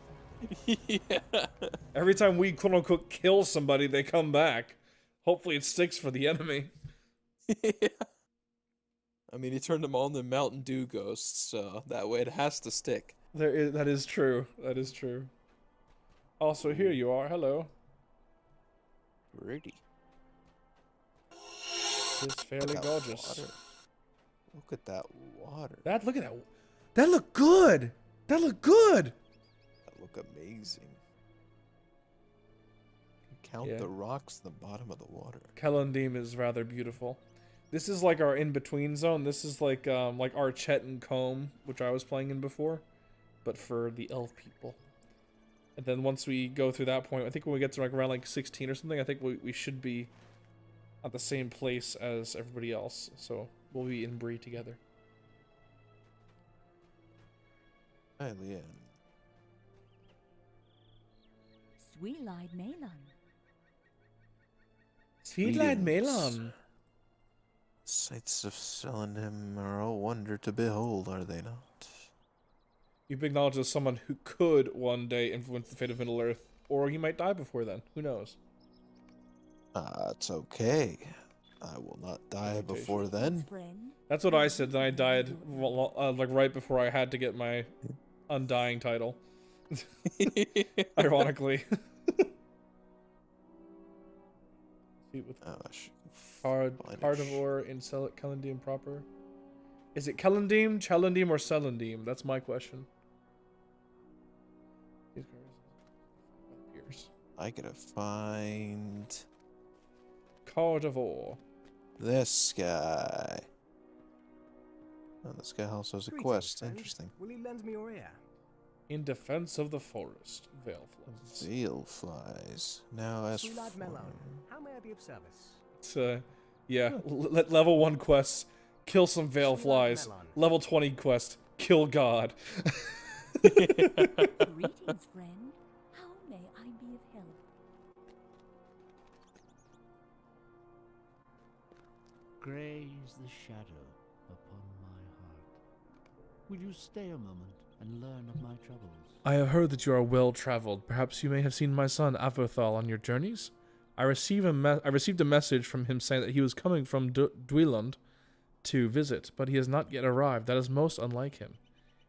Yeah. Every time we quote-unquote kill somebody, they come back. Hopefully it sticks for the enemy. Yeah. I mean, he turned them all into Mountain Dew ghosts, so that way it has to stick. That is true. That is true. Also, here you are. Hello. Pretty. It's fairly gorgeous. Water. Look at that water. Look at that. That looked good. That looked good. That look amazing. Count the rocks at the bottom of the water. Kellandim is rather beautiful. This is like our in-between zone. This is like Archet and Combe, which I was playing in before, but for the elf people. And then once we go through that point, I think when we get to like around like 16 or something, I think we should be at the same place as everybody else. So we'll be in Bree together. Hi, Leanne. Sweet-eyed Melon. Sweet-eyed Melon. Sights of Celandem are a wonder to behold, are they not? You've been acknowledged as someone who could one day influence the fate of Middle-earth, or you might die before then. Who knows? It's okay. I will not die before then. That's what I said. Then I died like right before I had to get my Undying title. Ironically. With carnivore in Kellandim proper. Is it Kellandim, Chellandim, or Celandim? That's my question. I gotta find carnivore. This guy. Oh, this guy also has a quest. Interesting. Will you lend me your ear? In defense of the forest, Veilflies. Veilflies. Now as for... How may I be of service? It's yeah. Level 1 quests, kill some Veilflies. Level 20 quest, kill God. Greetings, friend. How may I be of help? the shadow upon my heart. Will you stay a moment and learn of my troubles? I have heard that you are well traveled. Perhaps you may have seen my son Averthal on your journeys. I received a message from him saying that he was coming from Dweland to visit, but he has not yet arrived. That is most unlike him.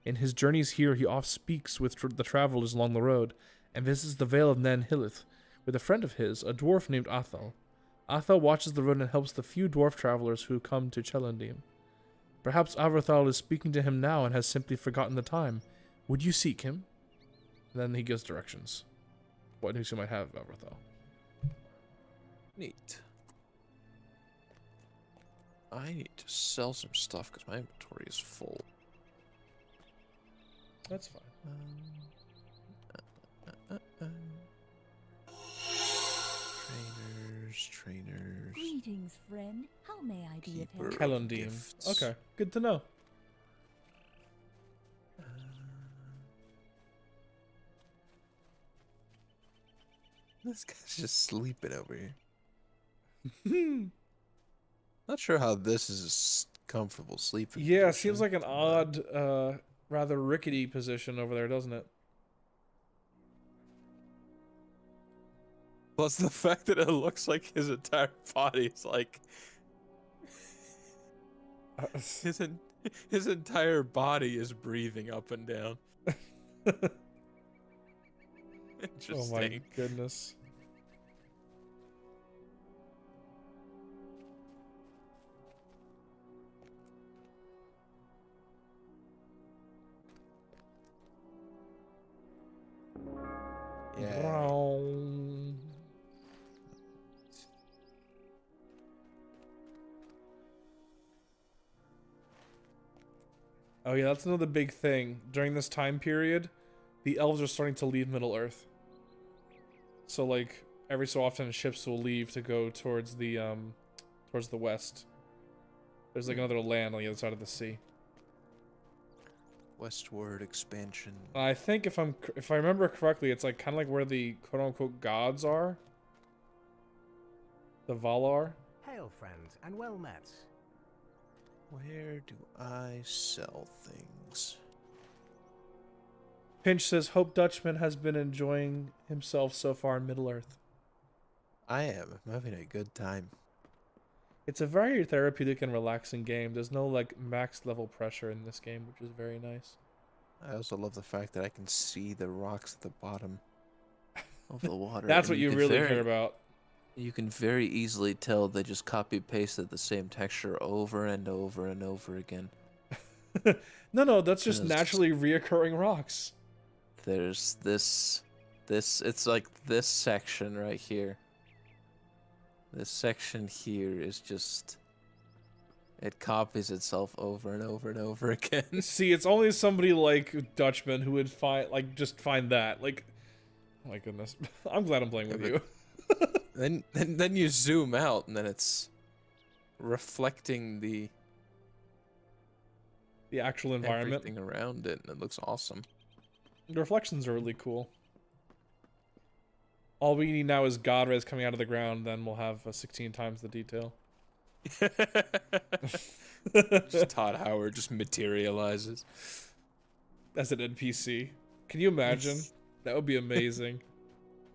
In his journeys here, he oft speaks with the travelers along the road, and visits the Vale of Nen Hillith with a friend of his, a dwarf named Athel. Athel watches the road and helps the few dwarf travelers who come to Chelandim. Perhaps Averthal is speaking to him now and has simply forgotten the time. Would you seek him? And then he gives directions. What news you might have, Averthal? Neat. I need to sell some stuff because my inventory is full. That's fine. Trainers. Greetings, friend. How may I be of Keeper help? of Chelandim. gifts. Okay, good to know. This guy's just sleeping over here. Not sure how this is a comfortable sleeping. Yeah, position. seems like an odd, rather rickety position over there, doesn't it? Plus the fact that it looks like his entire body is like his entire body is breathing up and down. Interesting. Oh my goodness. Yeah. Oh yeah, that's another big thing. During this time period, the elves are starting to leave Middle-earth. So like every so often ships will leave to go towards the west. There's like another land on the other side of the sea. Westward expansion. I think if I remember correctly, it's like kind of like where the quote unquote gods are. The Valar. Hail, friends, and well met. Where do I sell things? Pinch says, hope Dutchman has been enjoying himself so far in Middle-earth. I am. I'm having a good time. It's a very therapeutic and relaxing game. There's no like max level pressure in this game, which is very nice. I also love the fact that I can see the rocks at the bottom of the water. That's and what you really care about. You can very easily tell they just copy pasted the same texture over and over and over again. No, that's just naturally reoccurring rocks. There's this, it's like this section right here. This section here is just, it copies itself over and over and over again. See, it's only somebody like Dutchman who would just find that. Like, oh my goodness. I'm glad I'm playing with you. Then you zoom out and then it's reflecting the actual environment. Everything around it, and it looks awesome. The reflections are really cool. All we need now is God rays coming out of the ground, then we'll have 16 times the detail. Just Todd Howard just materializes. As an NPC. Can you imagine? That would be amazing.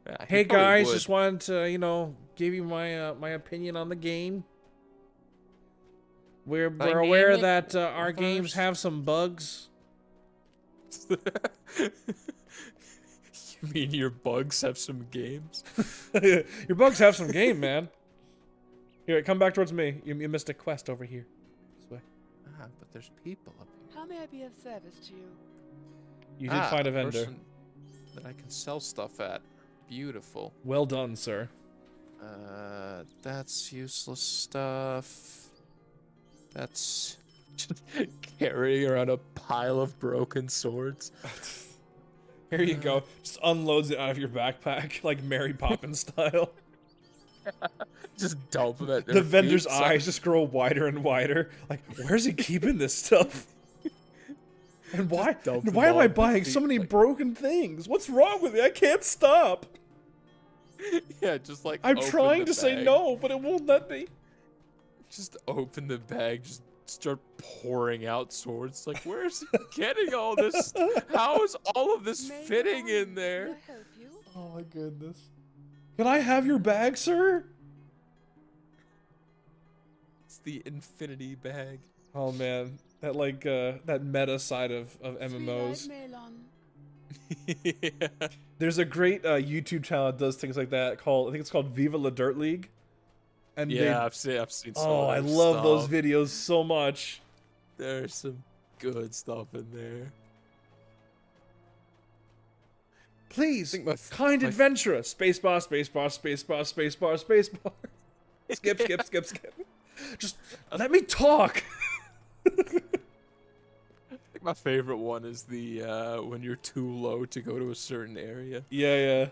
Yeah, hey guys, just wanted to, give you my my opinion on the game. We're aware that our games have some bugs. You mean your bugs have some games? Your bugs have some game, man. Here, come back towards me. You missed a quest over here. This way. Ah, but there's people up here. How may I be of service to you? You did find a vendor. Person that I can sell stuff at. Beautiful. Well done, sir. That's useless stuff. That's just carrying around a pile of broken swords. Here you go. Just unloads it out of your backpack, like Mary Poppins style. Just dump them at their The vendor's feet. eyes just grow wider and wider. Like, where's he keeping this stuff? And why am I buying so many broken things? What's wrong with me? I can't stop. Yeah, just like I'm open trying the to say bag. no, but it won't let me. Just open the bag, just start pouring out swords. Like, where's he getting all this? How is all of this fitting in there? Oh my goodness. Can I have your bag, sir? It's the infinity bag. Oh man, that like that meta side of MMOs. Yeah. There's a great YouTube channel that does things like that called, I think it's called Viva La Dirt League. And Yeah, I've seen some oh, of I their love those stuff. videos so much. There's some good stuff in there. Please, kind adventurer. Spacebar, spacebar, spacebar, spacebar, spacebar. Skip, skip, skip, skip. Just let me talk. I think my favorite one is the when you're too low to go to a certain area. Yeah,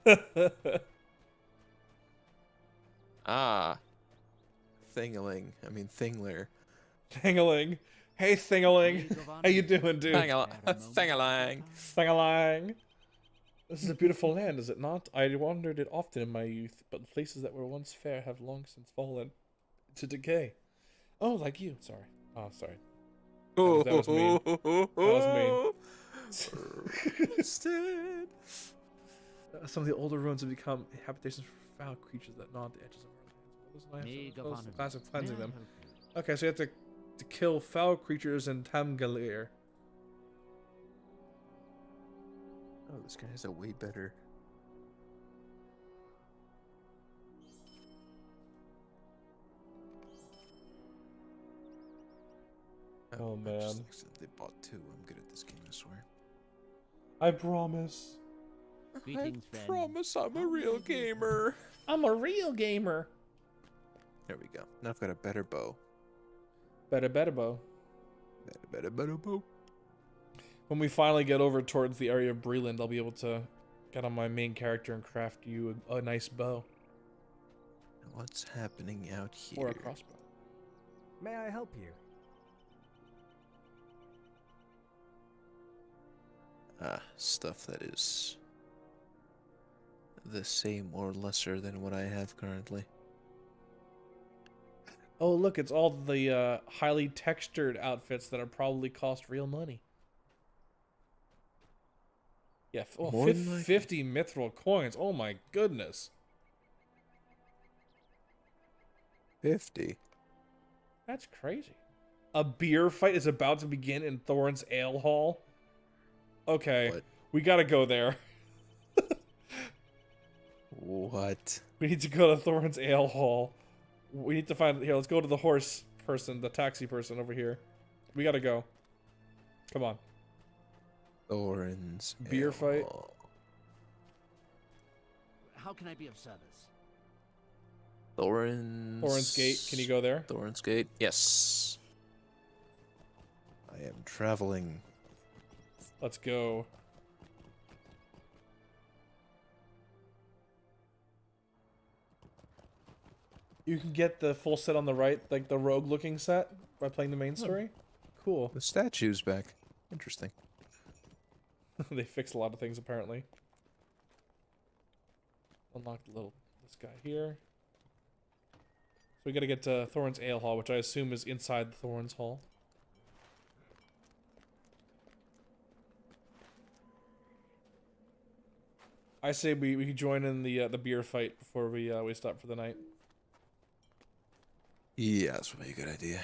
yeah. Thingling. I mean Thingler. Thingling. Hey, Thingling. How you doing, dude? Thingalang. Thingalang. This is a beautiful land, is it not? I wandered it often in my youth, but the places that were once fair have long since fallen to decay. Oh, like you. Sorry. Oh, sorry. That was mean. That was mean. Some of the older ruins have become habitations for foul creatures that gnaw at the edges of our lands. What was the class of cleansing them? Okay, so you have to kill foul creatures in Tamgalir. Oh, this guy has a way better. Oh man. They bought two. I'm good at this game, I swear. I promise. Greetings, I friend. promise I'm a real gamer. I'm a real gamer. There we go. Now I've got a better bow. Better bow. Better bow. When we finally get over towards the area of Breland, I'll be able to get on my main character and craft you a nice bow. What's happening out here? Or a crossbow. May I help you? Stuff that is the same or lesser than what I have currently. Oh, look, it's all the highly textured outfits that are probably cost real money. Yeah, 50 mithril coins. Oh my goodness. 50? That's crazy. A beer fight is about to begin in Thorin's Ale Hall. Okay, we gotta go there. What? We need to go to Thorin's Ale Hall. We need to find... Here, let's go to the horse person, the taxi person over here. We gotta go. Come on. Thorin's beer fight. How can I be of service? Thorin's Gate. Can you go there? Thorin's Gate. Yes. I am traveling. Let's go. You can get the full set on the right, like the rogue-looking set, by playing the main story. Cool. The statue's back. Interesting. They fixed a lot of things, apparently. Unlock this guy here. So we gotta get to Thorin's Ale Hall, which I assume is inside Thorin's Hall. I say we could join in the beer fight before we stop for the night. Yeah, that's probably a good idea.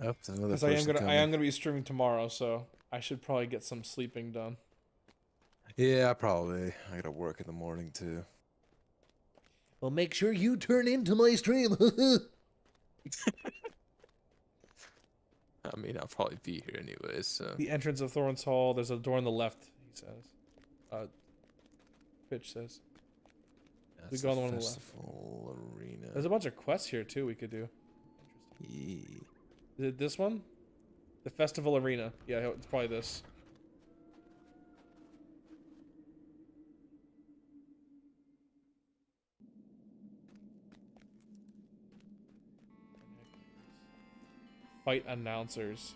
Oh, because I am gonna be streaming tomorrow, so I should probably get some sleeping done. Yeah, probably. I gotta work in the morning too. Well, make sure you turn into my stream. I mean, I'll probably be here anyways, so... The entrance of Thorin's Hall, there's a door on the left, he says. Pitch says. We go on the one on the left. Arena. There's a bunch of quests here, too, we could do. Yeah. Is it this one? The Festival Arena. Yeah, it's probably this. fight announcers.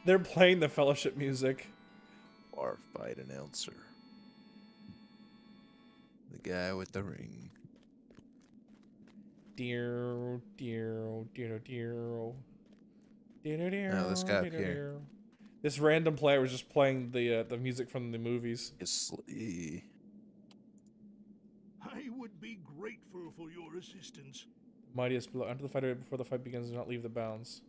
They're playing the Fellowship music. Bar fight announcer. The guy with the ring. Dear, dear, dear, dear. Now this guy up here. This random player was just playing the music from the movies. I would be grateful for your assistance. Mightiest below. Enter the fighter before the fight begins. Do not leave the bounds.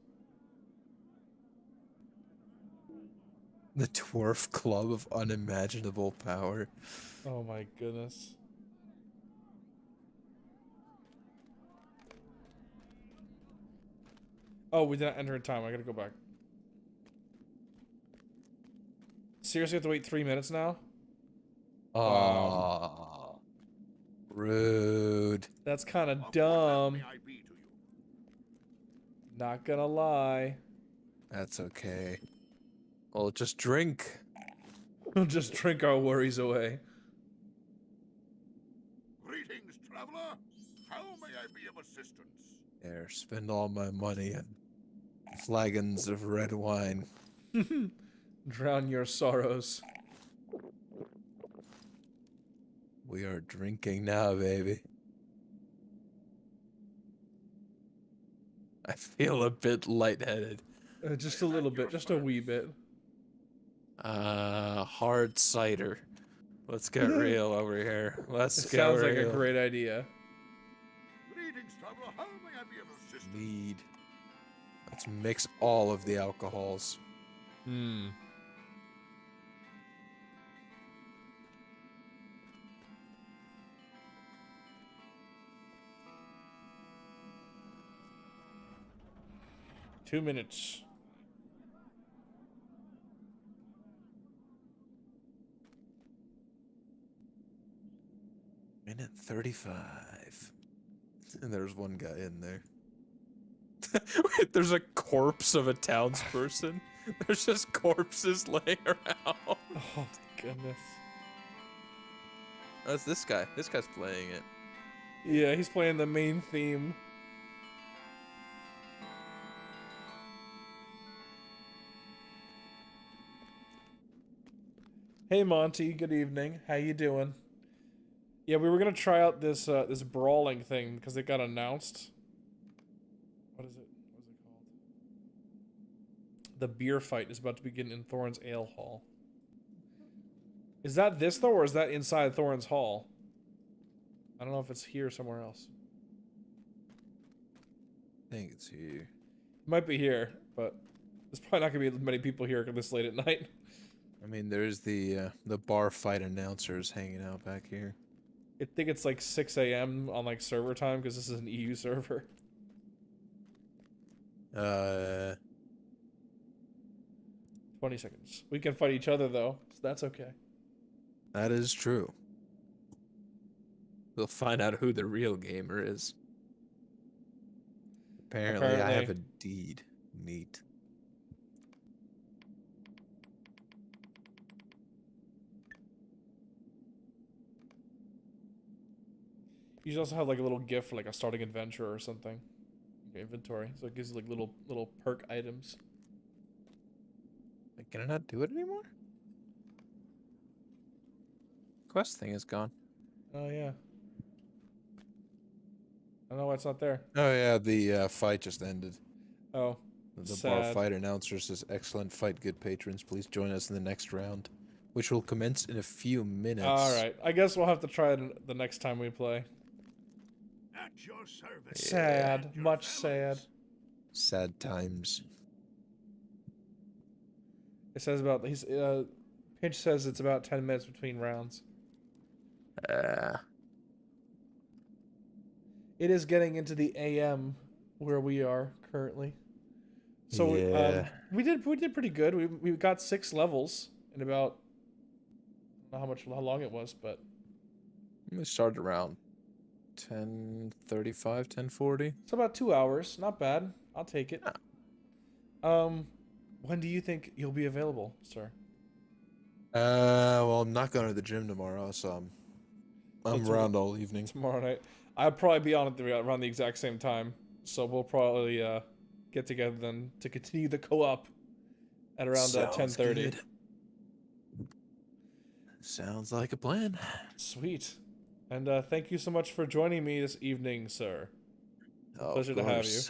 The Dwarf Club of Unimaginable Power. Oh my goodness. Oh, we didn't enter in time. I gotta go back. Seriously, have to wait 3 minutes now? Rude. That's kind of dumb. Not gonna lie. That's okay. Well, just drink. We'll just drink our worries away. Greetings, traveler. How may I be of assistance? There, spend all my money on flagons of red wine. Drown your sorrows. We are drinking now, baby. I feel a bit lightheaded. Just a little bit, just a wee bit. Hard cider. Let's get real over here. Let's get Sounds real. like a great idea. Greetings, traveler. How may I be of assistance? Mead. Let's mix all of the alcohols. 2 minutes. Minute 35. And there's one guy in there. Wait, there's a corpse of a townsperson. There's just corpses laying around. Oh, goodness. That's this guy. This guy's playing it. Yeah, he's playing the main theme. Hey Monty, good evening. How you doing? Yeah, we were gonna try out this this brawling thing because it got announced. What is it? What is it called? The beer fight is about to begin in Thorin's Ale Hall. Is that this though, or is that inside Thorin's Hall? I don't know if it's here or somewhere else. I think it's here. It might be here, but there's probably not gonna be many people here this late at night. I mean, there's the bar fight announcers hanging out back here. I think it's like 6 a.m. on like server time because this is an EU server. 20 seconds. We can fight each other though, so that's okay. That is true. We'll find out who the real gamer is. Apparently I have a deed. Neat. You should also have like a little gift for like a starting adventure or something. Your inventory, so it gives you like little perk items. Wait, can I not do it anymore? Quest thing is gone. Oh yeah. I don't know why it's not there. Oh yeah, the fight just ended. Oh. The bar fight announcer says, "Excellent fight, good patrons. Please join us in the next round, which will commence in a few minutes." All right. I guess we'll have to try it the next time we play. At your service. Sad. Much sad. Sad times. It says about Pinch says it's about 10 minutes between rounds. It is getting into the AM where we are currently. So yeah. we did pretty good. We got 6 levels in about, I don't know how long it was, but We started around 10:35, 10:40. it's about 2 hours. Not bad. I'll take it. When do you think you'll be available, sir? Well, I'm not going to the gym tomorrow, so I'm around all evening. Tomorrow night. I'll probably be on at around the exact same time, so we'll probably get together then to continue the co-op at around 10:30. Sounds like a plan. Sweet. And thank you so much for joining me this evening, sir. Pleasure to have you.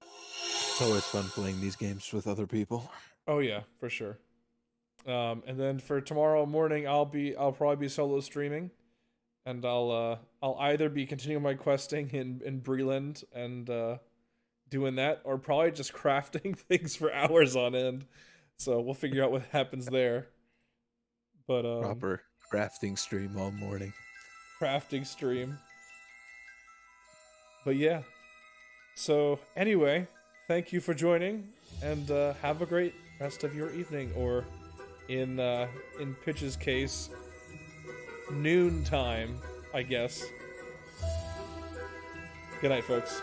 It's always fun playing these games with other people. Oh yeah, for sure. And then for tomorrow morning, I'll probably be solo streaming, and I'll either be continuing my questing in Breland and doing that, or probably just crafting things for hours on end. So we'll figure out what happens there. But proper crafting stream all morning. Crafting stream. But yeah. So anyway, thank you for joining, and have a great rest of your evening, or in Pitch's case, noon time, I guess. Good night, folks.